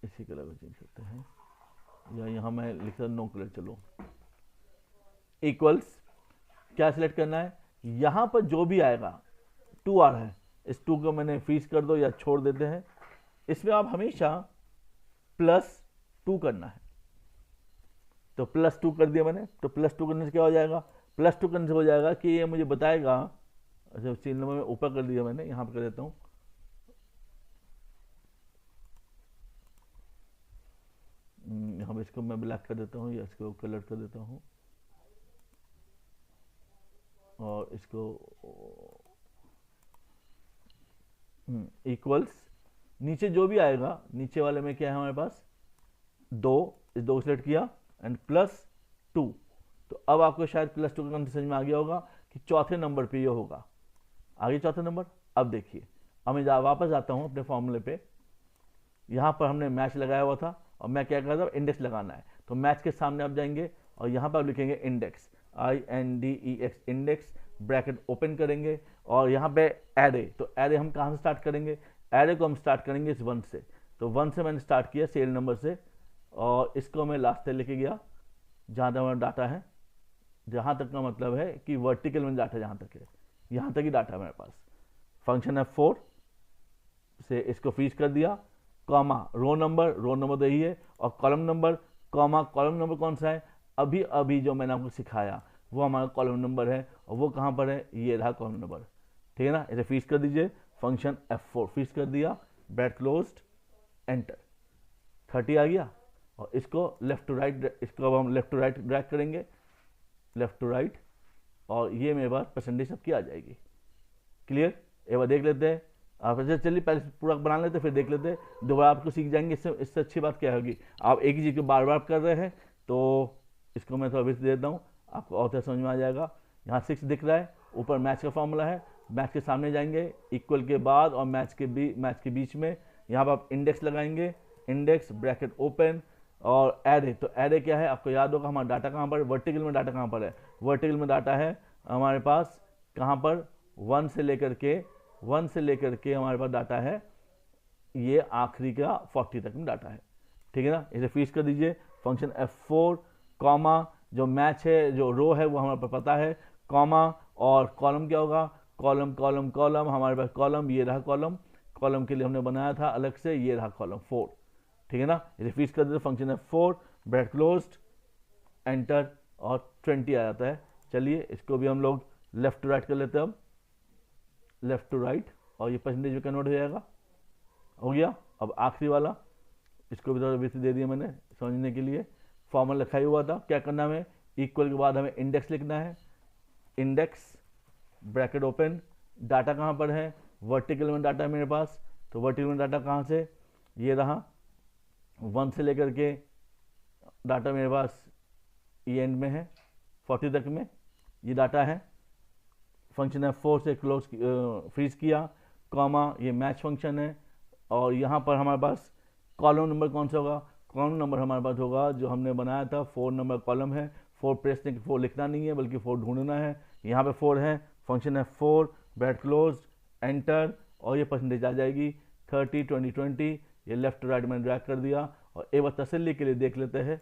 इसी कलर को चेंज करते हैं, या यहाँ मैं लिखता नो कलर, चलो इक्वल्स, क्या सिलेक्ट करना है, यहाँ पर जो भी आएगा 2 आ रहा है, इस 2 को मैंने फ्रीज कर दो या छोड़ देते हैं। इसमें आप हमेशा +2 करना है, तो +2 कर दिया मैंने। तो +2 करने से क्या हो जाएगा, +2 करने से हो जाएगा कि ये मुझे बताएगा, अच्छा सीरियल नंबर में ऊपर कर दिया मैंने, यहाँ पर कर देता हूँ, यहाँ पे इसको मैं ब्लैक कर देता हूँ या इसको कलर कर देता हूँ और इसको इक्वल्स, नीचे जो भी आएगा नीचे वाले में क्या है हमारे पास 2, इस 2 को सिलेक्ट किया एंड +2। तो अब आपको शायद +2 का कंसेप्ट समझ में आ गया होगा कि चौथे नंबर पे ये होगा। आगे चौथे नंबर, अब देखिए अब मैं वापस आता हूँ अपने फॉर्मूले पे। यहाँ पर हमने मैच लगाया हुआ था और मैं क्या कर रहा था, इंडेक्स लगाना है। तो मैच के सामने आप जाएंगे और यहाँ पर लिखेंगे index, INDEX index, bracket open करेंगे और यहाँ पे एरे। तो एरे हम कहाँ से स्टार्ट करेंगे, एरे को हम स्टार्ट करेंगे इस 1 से। तो 1 से मैंने स्टार्ट किया सीरियल नंबर से और इसको मैं लास्ट तक लेके गया जहाँ तक हमारा डाटा है, जहाँ तक का मतलब है कि वर्टिकल में डाटा जहाँ तक है, यहाँ तक ही डाटा है मेरे पास। फंक्शन F4 से इसको फ्रीज कर दिया, कॉमा रो नंबर तो यही है, और column number, comma column number कौन सा है, अभी अभी जो मैंने आपको सिखाया वो हमारा कॉलम नंबर है और वो कहाँ पर है, ये रहा कॉलम नंबर। ठीक है ना, इसे फ्रीज कर दीजिए, फंक्शन F4 फ्रीज कर दिया, ब्रैकेट क्लोज्ड, एंटर, 30 आ गया। और इसको लेफ्ट टू राइट, इसको अब हम लेफ्ट टू राइट ड्रैग करेंगे, लेफ्ट टू राइट, और ये मेरे पास परसेंटेज सबकी आ जाएगी। क्लियर, एक बार देख लेते हैं आप। ऐसे चलिए पहले पूरा बना लेते फिर देख लेते हैं, दोबारा आपको सीख जाएंगे। इससे अच्छी बात क्या होगी, आप एक ही चीज़ को बार बार कर रहे हैं। तो इसको मैं थोड़ा विस्तार देता हूँ, आपको और समझ में आ जाएगा। यहाँ 6 दिख रहा है, ऊपर मैच का फॉर्मूला है, मैच के सामने जाएंगे, इक्वल के बाद और मैच के बीच में यहाँ पर आप इंडेक्स लगाएंगे, इंडेक्स ब्रैकेट ओपन और एरे। तो एरे क्या है आपको याद होगा, हमारा डाटा कहाँ पर, वर्टिकल में डाटा कहाँ पर है, वर्टिकल में डाटा है हमारे पास कहाँ पर, 1 से लेकर के हमारे पास डाटा है ये आखिरी का 40 तक में डाटा है। ठीक है ना, इसे फ्रीज कर दीजिए, फंक्शन F4 कॉमा, जो मैच है जो रो है वो हमारे पास पता है, कॉमा, और कॉलम क्या होगा, कॉलम कॉलम कॉलम, हमारे पास कॉलम, ये रहा कॉलम, कॉलम के लिए हमने बनाया था अलग से, ये रहा कॉलम 4। ठीक है ना, इसे फ्रीज कर दीजिए, function F4 bracket closed, enter, और 20 आ जाता है। चलिए इसको भी हम लोग लेफ्ट टू राइट कर लेते हैं, अब लेफ्ट टू राइट, और ये परसेंटेज में कन्वर्ट हो जाएगा। हो गया। अब आखिरी वाला, इसको भी थोड़ा विस्तार दे दिया मैंने समझने के लिए। फॉर्मूला लिखा ही हुआ था, क्या करना है हमें, इक्वल के बाद हमें इंडेक्स लिखना है, इंडेक्स ब्रैकेट ओपन, डाटा कहाँ पर है, वर्टिकल में डाटा है मेरे पास। तो वर्टिकल में डाटा कहाँ से, ये रहा, 1 से लेकर के डाटा मेरे पास ये एंड में है, 40 तक में ये डाटा है। फंक्शन F4 से क्लोज फ्रीज किया, कॉमा, ये मैच फंक्शन है, और यहाँ पर हमारे पास कॉलम नंबर कौन सा होगा, कॉलम नंबर हमारे पास होगा जो हमने बनाया था, 4 नंबर कॉलम है। 4 प्रेस नहीं, 4 लिखना नहीं है बल्कि 4 ढूंढना है। यहाँ पे 4 है, function F4 bracket close, enter, और ये परसेंटेज आ जाएगी 30 20 20। ये लेफ्ट टू राइट मैंने ड्रैग कर दिया, और एक बार तसल्ली के लिए देख लेते हैं,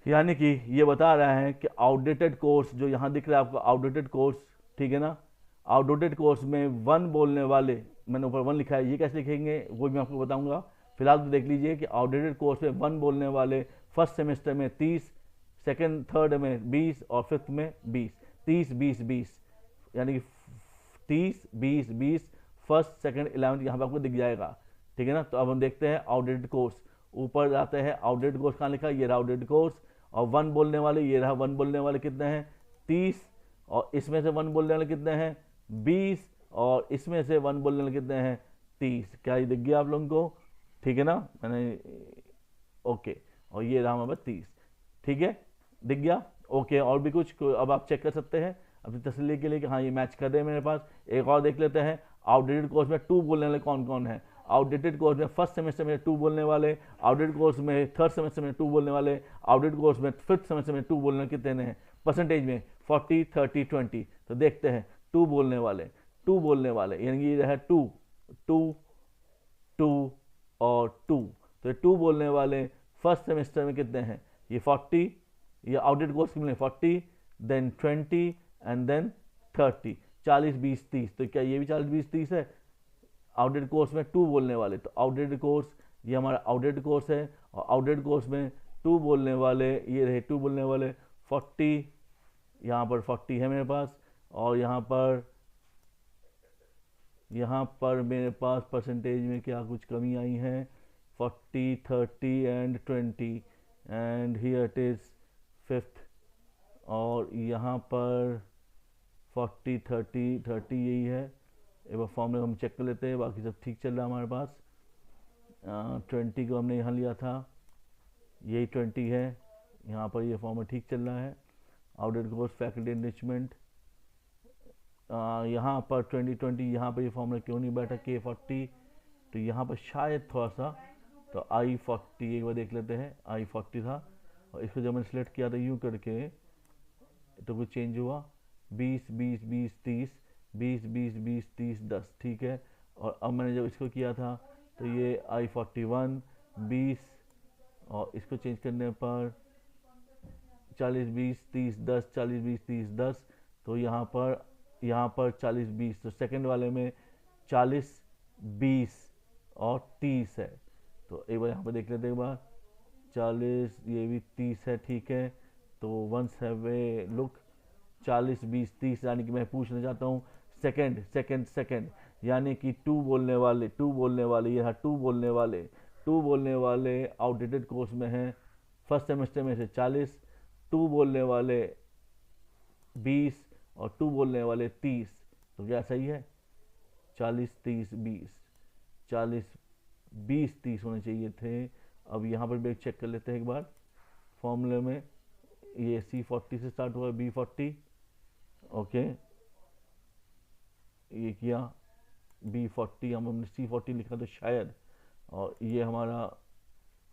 यानी कि ये बता रहा है कि आउटडेटेड कोर्स जो यहाँ दिख रहा है आपको, आउटडेटेड कोर्स, ठीक है ना, आउटडेटेड कोर्स में 1 बोलने वाले, मैंने ऊपर 1 लिखा है, ये कैसे लिखेंगे वो भी मैं आपको बताऊंगा। फिलहाल तो देख लीजिए कि आउटडेटेड कोर्स में 1 बोलने वाले फर्स्ट सेमेस्टर में 30, सेकेंड थर्ड में 20 और फिफ्थ में 20, 30 20 20, यानी कि 30 20 20 फर्स्ट सेकेंड 11th यहाँ पर आपको दिख जाएगा। ठीक है ना, तो अब हम देखते हैं आउटडेटेड कोर्स, ऊपर जाते हैं, आउटडेटेड कोर्स कहाँ लिखा है, ये रहा आउटडेटेड कोर्स, और 1 बोलने वाले, ये रहा 1 बोलने वाले कितने हैं 30, और इसमें से 1 बोलने वाले कितने हैं 20, और इसमें से 1 बोलने वाले कितने हैं 30। क्या ये दिख गया आप लोगों को, ठीक है ना, मैंने ओके, और ये रहा हमारे 30। ठीक है, दिख गया, ओके। और भी कुछ अब आप चेक कर सकते हैं अपनी तसल्ली के लिए कि हाँ ये मैच कर रहे हैं मेरे पास। एक और देख लेते हैं, आउटडेटेड कोर्स में 2 बोलने वाले कौन कौन है, आउटडेटेड कोर्स में फर्स्ट सेमेस्टर में 2 बोलने वाले, आउटडेटेड कोर्स में थर्ड सेमेस्टर में 2 बोलने वाले, आउटडेटेड कोर्स में फिफ्थ सेमेस्टर में 2 बोलने कितने हैं परसेंटेज में 40 30 20। तो देखते हैं 2 बोलने वाले, 2 बोलने वाले, यानी ये है 2 2 2 और 2। तो 2 बोलने वाले फर्स्ट सेमेस्टर में कितने हैं, ये 40, ये आउटडेटेड कोर्स में 40, देन 20 एंड देन 30, 40 20 30। तो क्या ये भी 40 20 30 है आउटडेटेड कोर्स में 2 बोलने वाले। तो आउटडेटेड कोर्स, ये हमारा आउटडेटेड कोर्स है, और आउटडेटेड कोर्स में 2 बोलने वाले, ये रहे 2 बोलने वाले 40, यहाँ पर 40 है मेरे पास, और यहाँ पर मेरे पास परसेंटेज में क्या कुछ कमी आई है, 40, 30 and 20 and here it is 5th, और यहाँ पर 40, 30, 30 यही है। एक बार फॉर्मूला हम चेक कर लेते हैं, बाकी सब ठीक चल रहा है हमारे पास। 20 को हमने यहाँ लिया था, यही 20 है, यहाँ पर ये फॉर्मूला ठीक चल रहा है। आउटडेट कोर्स फैकल्टी एनरिचमेंट, यहाँ पर 2020, यहाँ पर ये फॉर्मूला क्यों नहीं बैठा K40, तो यहाँ पर शायद थोड़ा सा, तो I40 एक बार देख लेते हैं, I40 था और इसको जब मैंने सेलेक्ट किया था यूँ करके तो कुछ चेंज हुआ, 20, 20, 20, 30, 20, 20, 20, 30, 10, ठीक है। और अब मैंने जब इसको किया था तो ये I41, 20 और इसको चेंज करने पर 40, 20, 30, 10, 40, 20, 30, 10, तो यहाँ पर 40, 20, तो सेकंड वाले में 40, 20 और 30 है। तो एक बार यहाँ पर देख लेते हैं, एक बार 40, ये भी 30 है, ठीक है। तो वंस हैव ए लुक, 40, 20, 30, यानी कि मैं पूछना चाहता हूँ सेकंड, यानी कि टू बोलने वाले, ये है टू बोलने वाले आउटडेटेड कोर्स में हैं फर्स्ट सेमेस्टर में से 40, टू बोलने वाले 20 और टू बोलने वाले 30, तो क्या सही है? 40, 30, 20, 40, 20, 30 होने चाहिए थे। अब यहाँ पर भी चेक कर लेते हैं एक बार फॉर्मूले में, ये C40 से स्टार्ट हुआ, B40, ओके, ये किया B40, हमने C40 लिखा तो शायद, और ये हमारा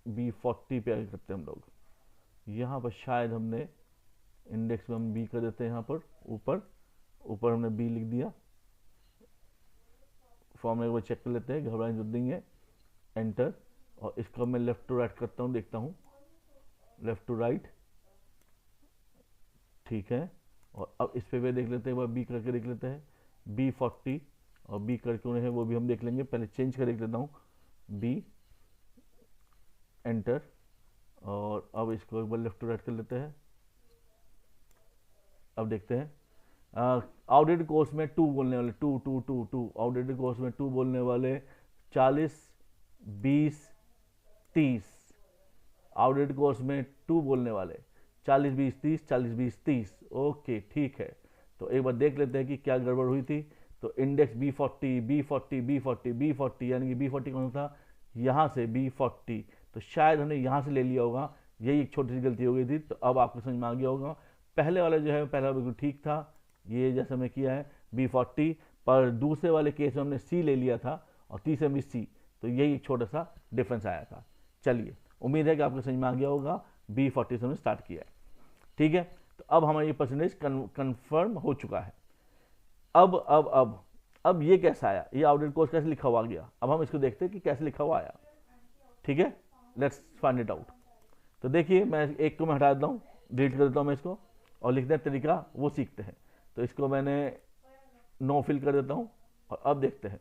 B40 पे आगे करते हैं हम लोग। यहाँ पर शायद हमने इंडेक्स में हम B कर देते हैं, यहाँ पर ऊपर हमने B लिख दिया। फॉर्मूले को चेक कर लेते हैं, घबराने जरूरत नहीं है, एंटर। और इसको मैं लेफ्ट टू राइट करता हूँ, देखता हूँ, लेफ्ट टू राइट, ठीक है। और अब इस पे भी देख लेते हैं, एक बार B करके देख लेते हैं, B40 और B करके उन्हें है वो भी हम देख लेंगे, पहले चेंज कर देख लेता हूँ, B, एंटर। और अब इसको एक बार लेफ्ट टू राइट कर लेते हैं। अब देखते हैं आउटडेटेड कोर्स में टू बोलने वाले, टू आउटडेटेड कोर्स में टू बोलने वाले 40, 20, 30, आउटडेटेड कोर्स में टू बोलने वाले 40, 20, 30, 40, 20, 30, ओके, ठीक है। तो एक बार देख लेते हैं कि क्या गड़बड़ हुई थी। तो इंडेक्स B40 यानी कि B40 कौन था? यहाँ से B40, तो शायद हमने यहाँ से ले लिया होगा, यही एक छोटी सी गलती हो गई थी। तो अब आपको समझ में आ गया होगा, पहले वाला जो है पहला बिल्कुल ठीक था, ये जैसे हमने किया है B40, पर दूसरे वाले केस में हमने C ले लिया था और तीसरे में C, तो यही एक छोटा सा डिफरेंस आया था। चलिए, उम्मीद है कि आपको समझ में आ गया होगा, B40 से हमने स्टार्ट किया है, ठीक है। तो अब हमारा ये परसेंटेज कन्फर्म हो चुका है। अब ये कैसा आया, ये आउटडेटेड कोर्स कैसे लिखा हुआ गया, अब हम इसको देखते हैं कि कैसे लिखा हुआ आया, ठीक है। Let's find it out. तो देखिए, मैं एक को मैं हटा देता हूँ, डिलीट कर देता हूँ मैं इसको, और लिखने का तरीका वो सीखते हैं। तो इसको मैंने नो फिल कर देता हूँ, और अब देखते हैं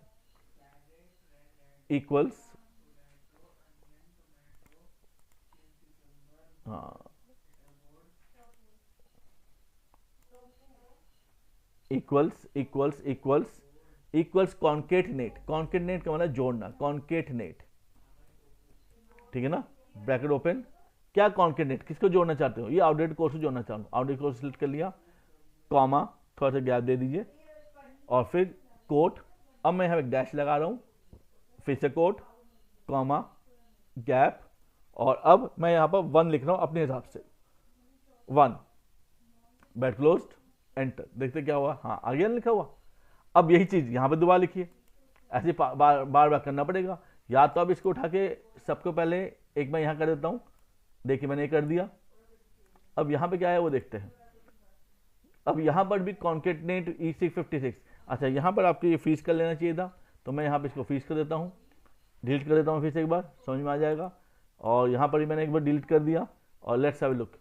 इक्वल्स, हाँ, इक्वल्स कॉन्केटनेट का मतलब जोड़ना, कॉन्केटनेट, ठीक है ना, ब्रैकेट ओपन, क्या कॉन्केटनेट, किसको जोड़ना चाहते हो? ये आउटडेटेड कोर्स को जोड़ना चाहता हूँ, आउटडेटेड कोर्स सेलेक्ट कर लिया, कॉमा, थोड़ा सा गैप दे दीजिए, और फिर कोट। अब मैं यहाँ एक डैश लगा रहा हूँ, फिर से कोट, कॉमा, गैप, और अब मैं यहाँ पर 1 लिख रहा हूँ अपने हिसाब से, 1, ब्रैकेट क्लोज्ड, एंटर। देखते क्या हुआ, हाँ, आगे लिखा हुआ। अब यही चीज यहाँ पे दोबारा लिखिए, ऐसे बार बार करना पड़ेगा। या तो अब इसको उठा के सबको पहले एक मैं यहाँ कर देता हूँ, देखिए मैंने ये कर दिया। अब यहाँ पे क्या है वो देखते हैं। अब यहाँ पर भी कॉन्केटनेट E656, अच्छा यहाँ पर आपको ये फ्रीज कर लेना चाहिए था, तो मैं यहाँ पे इसको फ्रीज कर देता हूँ, डिलीट कर देता हूँ फिर से एक बार, समझ में आ जाएगा। और यहाँ पर भी मैंने एक बार डिलीट कर दिया, और let's have a look,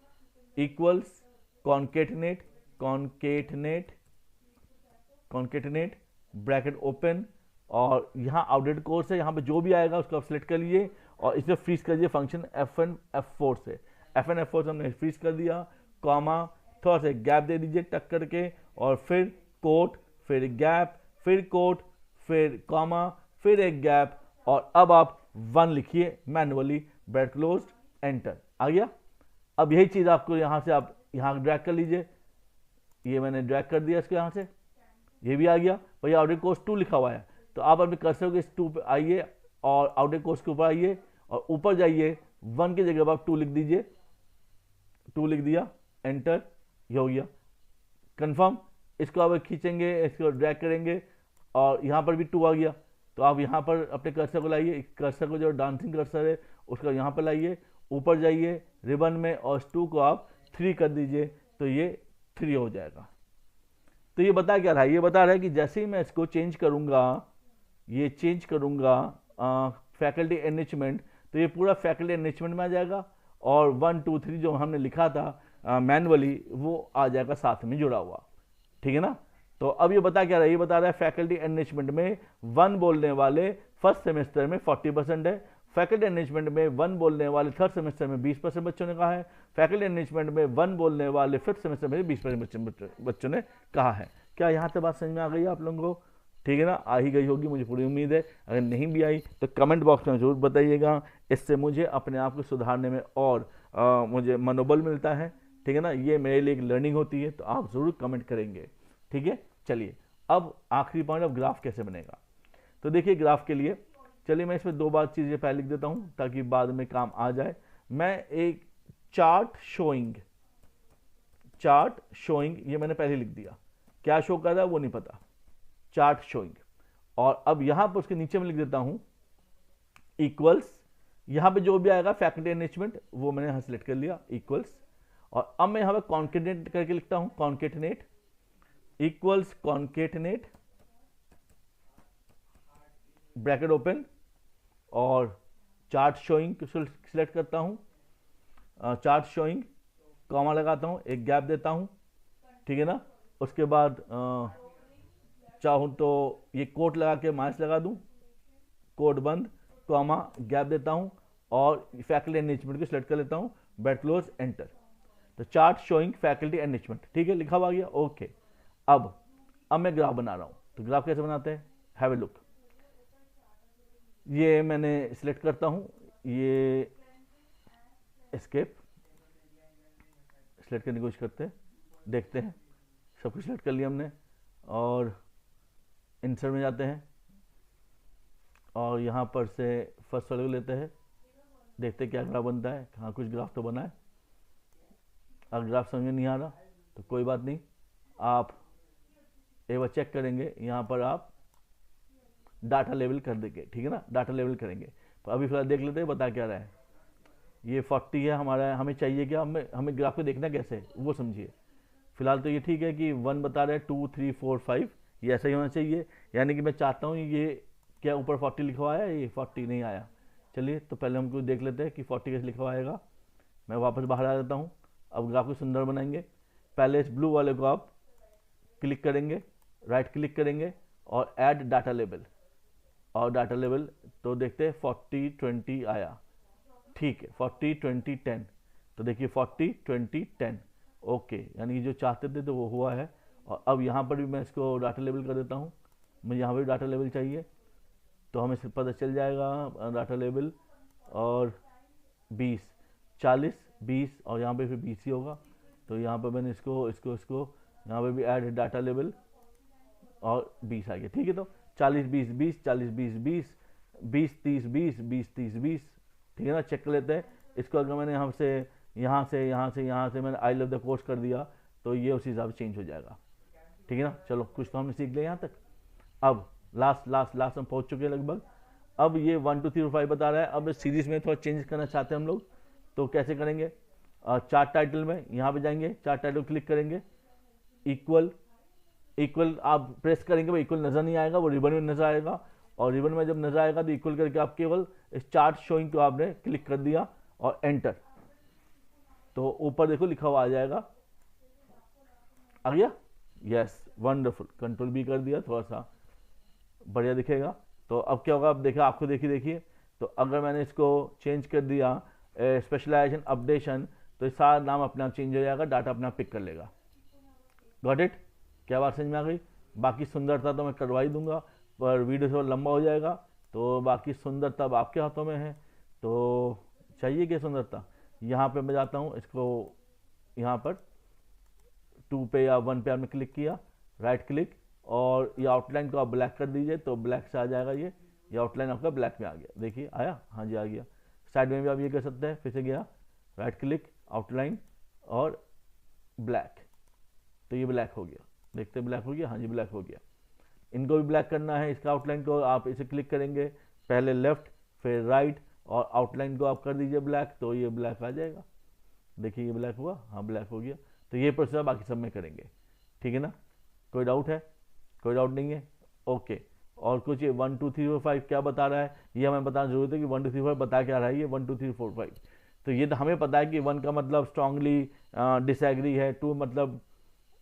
equals concatenate bracket open, और यहाँ आउटडेटेड कोर्स है, यहाँ पे जो भी आएगा उसको आप सिलेक्ट कर लीजिए और इसमें फ्रीज कर दीजिए फंक्शन F1 F4 से, F1 F4 से हमने फ्रीज कर दिया, कॉमा, थोड़ा सा गैप दे दीजिए टक करके, और फिर कोट, फिर गैप, फिर कोट, फिर कॉमा, फिर एक गैप, और अब आप 1 लिखिए मैनुअली, ब्रैकेट क्लोज, एंटर। आ गया। अब यही चीज़ आपको यहाँ से आप यहाँ ड्रैग कर लीजिए, ये मैंने ड्रैग कर दिया इसको यहाँ से, ये भी आ गया। भैया आउटडेट कोर्स 2 लिखा हुआ है, तो आप अपने कर्सर के इस 2 पे आइए और आउटडेट कोर्स के ऊपर आइए और ऊपर जाइए, 1 की जगह पर आप 2 लिख दीजिए, 2 लिख दिया, एंटर, ये हो गया कंफर्म। इसको आप खींचेंगे, इसको ड्रैग करेंगे और यहाँ पर भी 2 आ गया। तो आप यहाँ पर अपने कर्सर को लाइए, कर्सर को जो डांसिंग कर्सर है उसका यहाँ पर लाइए, ऊपर जाइए रिबन में और इस 2 को आप 3 कर दीजिए, तो ये 3 हो जाएगा। तो ये बता क्या रहा है, ये बता रहा है कि जैसे ही मैं इसको चेंज करूँगा, ये चेंज करूँगा फैकल्टी एनरिचमेंट, तो ये पूरा फैकल्टी एनरिचमेंट में आ जाएगा और 1 2 3 जो हमने लिखा था मैनुअली वो आ जाएगा साथ में जुड़ा हुआ, ठीक है ना। तो अब ये बता क्या रहा है, ये बता रहा है फैकल्टी एनरिचमेंट में 1 बोलने वाले फर्स्ट सेमेस्टर में 40% है, फैकल्टी एनरिचमेंट में 1 बोलने वाले थर्ड सेमेस्टर में 20% बच्चों ने कहा है, फैकल्टी एनरिचमेंट में 1 बोलने वाले फिफ्थ सेमेस्टर में 20% बच्चों ने कहा है। क्या यहाँ से बात समझ में आ गई आप लोगों को? ठीक है ना, आ ही गई होगी, मुझे पूरी उम्मीद है। अगर नहीं भी आई तो कमेंट बॉक्स में जरूर बताइएगा, इससे मुझे अपने आप को सुधारने में और मुझे मनोबल मिलता है, ठीक है ना। ये मेरे लिए एक लर्निंग होती है, तो आप ज़रूर कमेंट करेंगे, ठीक है। चलिए अब आखिरी पॉइंट, अब ग्राफ कैसे बनेगा। तो देखिए ग्राफ के लिए, चलिए मैं इसमें 2 बार चीज़ें पहले लिख देता हूँ ताकि बाद में काम आ जाए। मैं एक चार्ट शोइंग ये मैंने पहले लिख दिया, क्या शो कर रहा है वो नहीं पता, चार्ट शोइंग। और अब यहां पर उसके नीचे में लिख देता हूं इक्वल्स, यहां पे जो भी आएगा फैकल्टी एनरिचमेंट वो मैंने यहां सेलेक्ट कर लिया, इक्वल्स। और अब मैं यहां पे कॉन्केटनेट करके लिखता हूं, concatenate equals concatenate bracket open और चार्ट शोइंग सिलेक्ट करता हूं, चार्ट शोइंग कॉमा लगाता हूं, एक गैप देता हूं, ठीक है ना। उसके बाद चाहूँ तो ये कोट लगा के माइनस लगा दूं, कोट बंद, कॉमा, गैप देता हूं और फैकल्टी एनरिचमेंट को सिलेक्ट कर लेता हूं, ब्रैकेट क्लोज, एंटर। तो चार्ट शोइंग फैकल्टी एनरिचमेंट, ठीक है, लिखा हुआ आ गया, ओके। अब मैं ग्राफ बना रहा हूं, तो ग्राफ कैसे बनाते हैं, हैव ए लुक। ये मैंने सिलेक्ट करता हूं, ये एस्केप सिलेक्ट करने की कोशिश करते हैं, देखते हैं, सब कुछ सिलेक्ट कर लिया हमने और इंसर्ट में जाते हैं और यहाँ पर से फर्स्ट वाले को लेते हैं, देखते हैं क्या ग्राफ बनता है। हाँ कुछ ग्राफ तो बना है, अगर ग्राफ समझ में नहीं आ रहा तो कोई बात नहीं, आप एक बार चेक करेंगे, यहाँ पर आप डाटा लेवल कर देंगे, ठीक है ना, डाटा लेवल करेंगे। तो अभी फिलहाल देख लेते हैं बता क्या रहा है। ये 40 है हमारा, हमें चाहिए क्या, हमें ग्राफ को देखना कैसे वो समझिए। फिलहाल तो ये ठीक है कि 1 बता रहे हैं, 2 3 4 5 ये ऐसा ही होना चाहिए, यानी कि मैं चाहता हूँ ये क्या ऊपर 40 लिखा हुआ है, ये 40 नहीं आया। चलिए तो पहले हमको देख लेते हैं कि 40 कैसे लिखा हुआ आएगा। मैं वापस बाहर आ जाता हूँ, अब ग्राफ को सुंदर बनाएंगे। पहले इस ब्लू वाले को आप क्लिक करेंगे, राइट क्लिक करेंगे और ऐड डाटा लेवल, और डाटा लेवल तो देखते हैं 40 20 आया, ठीक है, 40 20 10, तो देखिए 40 20 10, ओके, यानी कि जो चाहते थे तो वो हुआ है। और अब यहाँ पर भी मैं इसको डाटा लेवल कर देता हूँ, मुझे यहाँ पर भी डाटा लेवल चाहिए, तो हमें पता चल जाएगा डाटा लेवल, और 20 40 20 और यहाँ पे फिर 20 ही होगा। तो यहाँ पर मैंने इसको यहाँ पे भी ऐड डाटा लेवल और 20 आ गया, ठीक है। तो 40 20 20 40 20 20 20 30 20 20 30 20, ठीक है ना। चेक कर लेते हैं इसको, अगर मैंने यहाँ से मैंने आई लव द कोर्स कर दिया तो ये उसी हिसाब से चेंज हो जाएगा, ठीक है ना। चलो कुछ तो हमने सीख लिया यहाँ तक। अब लास्ट हम पहुँच चुके हैं लगभग। अब ये 1 2 3 4 5 बता रहा है, अब सीरीज में थोड़ा चेंज करना चाहते हैं हम लोग, तो कैसे करेंगे, चार्ट टाइटल में यहाँ पे जाएंगे, चार्ट टाइटल क्लिक करेंगे, इक्वल आप प्रेस करेंगे, वो इक्वल नज़र नहीं आएगा, वो रिबन में नजर आएगा, और रिबन में जब नजर आएगा तो इक्वल करके आप केवल इस चार्ट शोइंग को आपने क्लिक कर दिया और एंटर, तो ऊपर देखो लिखा हुआ आ जाएगा, आ गया, यस वंडरफुल। कंट्रोल बी कर दिया, थोड़ा सा बढ़िया दिखेगा। तो अब क्या होगा, अब देखिए आपको देखिए, तो अगर मैंने इसको चेंज कर दिया स्पेशलाइजेशन अपडेशन, तो ये सारा नाम अपने आप चेंज हो जाएगा, डाटा अपने आप पिक कर लेगा। गॉट इट, क्या बात समझ में आ गई। बाकी सुंदरता तो मैं करवा ही दूंगा, पर वीडियो थोड़ा लंबा हो जाएगा, तो बाकी सुंदरता अब आपके हाथों में है। तो चाहिए क्या सुंदरता, यहाँ पे मैं जाता हूँ, इसको यहाँ पर 2 पे या 1 पे आपने क्लिक किया, राइट क्लिक, और ये आउटलाइन को आप ब्लैक कर दीजिए तो ब्लैक से आ जाएगा। ये आउटलाइन आपका ब्लैक में आ गया, देखिए आया, हाँ जी आ गया। साइड में भी आप ये कर सकते हैं, फिर से गया, राइट क्लिक, आउटलाइन और ब्लैक, तो ये ब्लैक हो गया, देखते ब्लैक हो गया, हाँ जी ब्लैक हो गया। इनको भी ब्लैक करना है, इसका आउटलाइन को आप इसे क्लिक करेंगे, पहले लेफ्ट फिर राइट, और आउटलाइन को आप कर दीजिए ब्लैक, तो ये ब्लैक आ जाएगा। देखिए ये ब्लैक हुआ, हाँ ब्लैक हो गया। तो ये प्रोसेस बाकी सब में करेंगे, ठीक है ना। कोई डाउट है? कोई डाउट नहीं है, ओके। और कुछ 1 2 3 4 5 क्या बता रहा है, ये हमें बताना जरूरत है कि 1 2 3 4 बता क्या रहा है ये 1 2 3 4 5। तो ये तो हमें पता है कि 1 का मतलब स्ट्रांगली डिसएग्री है, 2 मतलब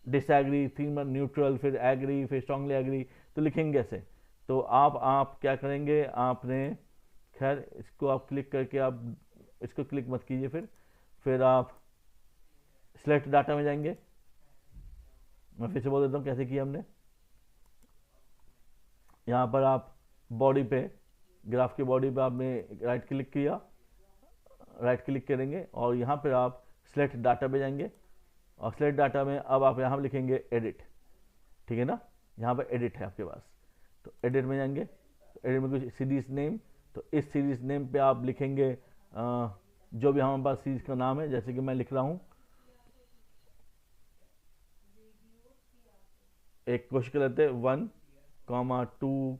डिसएग्री, 3 मतलब न्यूट्रल, फिर एग्री, फिर स्ट्रांगली एग्री। तो लिखेंगे कैसे? तो आप क्या करेंगे, आपने खैर इसको आप क्लिक करके आप इसको क्लिक मत कीजिए, फिर आप सिलेक्ट डाटा में जाएंगे। मैं फिर से बोल देता हूँ कैसे किया हमने। यहाँ पर आप बॉडी पे, ग्राफ की बॉडी पे आपने राइट क्लिक किया, राइट क्लिक करेंगे और यहाँ पर आप सिलेक्ट डाटा पे जाएंगे, और सिलेक्ट डाटा में अब आप यहाँ लिखेंगे एडिट, ठीक है ना। यहाँ पर एडिट है आपके पास, तो एडिट में जाएंगे, एडिट में कुछ सीरीज नेम, तो इस सीरीज नेम पे आप लिखेंगे जो भी हमारे पास सीरीज का नाम है, जैसे कि मैं लिख रहा हूँ, एक कोशिश कर लेते हैं 1, 2,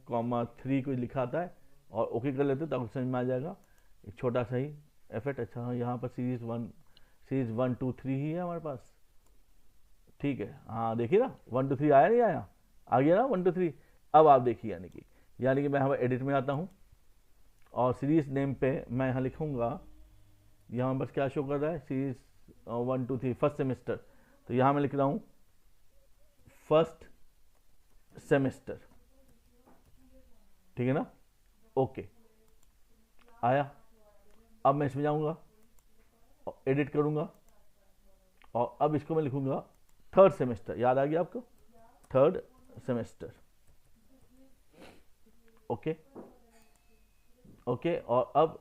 3 कुछ लिखा आता है, और ओके कर लेते हैं तो समझ में आ जाएगा। एक छोटा सा ही एफर्ट। अच्छा हाँ, यहाँ पर सीरीज 1 2 3 ही है हमारे पास, ठीक है। हाँ देखिए ना 1 2 3 आया, नहीं आया, आ गया ना 1 2 3। अब आप देखिए, यानी कि मैं यहाँ पर एडिट में आता हूँ और सीरीज नेम पे मैं यहाँ लिखूँगा, यहाँ बस क्या शो कर रहा है, सीरीज 1 2 3 फर्स्ट सेमेस्टर, तो यहाँ मैं लिख रहा हूँ फर्स्ट सेमेस्टर, ठीक है ना, ओके आया। अब मैं इसमें जाऊँगा और एडिट करूँगा, और अब इसको मैं लिखूँगा थर्ड सेमेस्टर, याद आ गया आपको, थर्ड सेमेस्टर, ओके ओके। और अब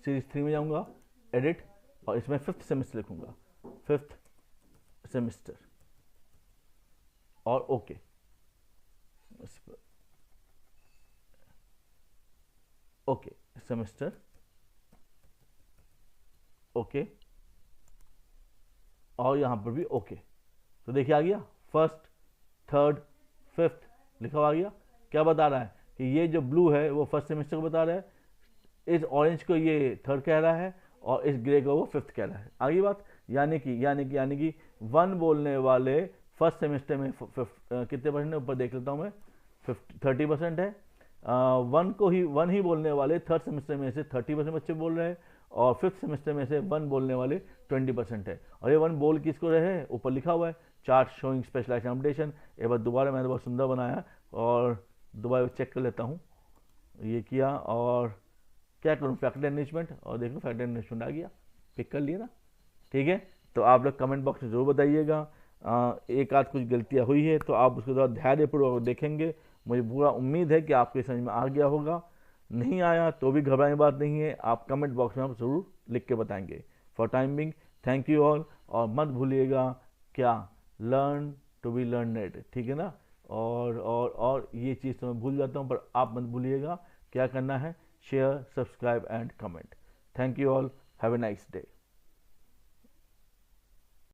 सीरीज 3 में जाऊँगा, एडिट, और इसमें फिफ्थ सेमेस्टर लिखूँगा, फिफ्थ सेमेस्टर, और ओके। ओके सेमेस्टर, ओके, और यहाँ पर भी ओके। तो देखिए आ गया, फर्स्ट, थर्ड, फिफ्थ लिखा हुआ आ गया। क्या बता रहा है कि ये जो ब्लू है वो फर्स्ट सेमेस्टर को बता रहा है, इस ऑरेंज को ये थर्ड कह रहा है, और इस ग्रे को वो फिफ्थ कह रहा है। आगे बात, यानी कि 1 बोलने वाले फर्स्ट सेमेस्टर में कितने परसेंट है, ऊपर देख लेता हूँ मैं, 30% है। 1 ही बोलने वाले थर्ड सेमेस्टर में से 30% बच्चे बोल रहे हैं, और फिफ्थ सेमेस्टर में से 1 बोलने वाले 20% है। और ये 1 बोल किसको रहे हैं, ऊपर लिखा हुआ है, चार्ट शोइंग स्पेशलाइज अपडेशन। एक बार दोबारा मैंने बहुत सुंदर बनाया, और दोबारा चेक कर लेता हूँ, ये किया, और क्या करूँ, फैक्टर एनरिचमेंट, और देखो फैक्टर एनरिचमेंट आ गया, पिक कर लिया ना, ठीक है। तो आप लोग कमेंट बॉक्स में जरूर बताइएगा, एक आध कुछ गलतियाँ हुई है तो आप उसको थोड़ा धैर्यपूर्वक देखेंगे। मुझे पूरा उम्मीद है कि आपके समझ में आ गया होगा, नहीं आया तो भी घबराने बात नहीं है, आप कमेंट बॉक्स में आप ज़रूर लिख के बताएंगे। For time being thank you all, और मत भूलिएगा क्या, लर्न टू बी लर्नड, ठीक है ना। और ये चीज़ तो मैं भूल जाता हूँ, पर आप मत भूलिएगा क्या करना है, share, subscribe and comment. Thank you all, have a nice day.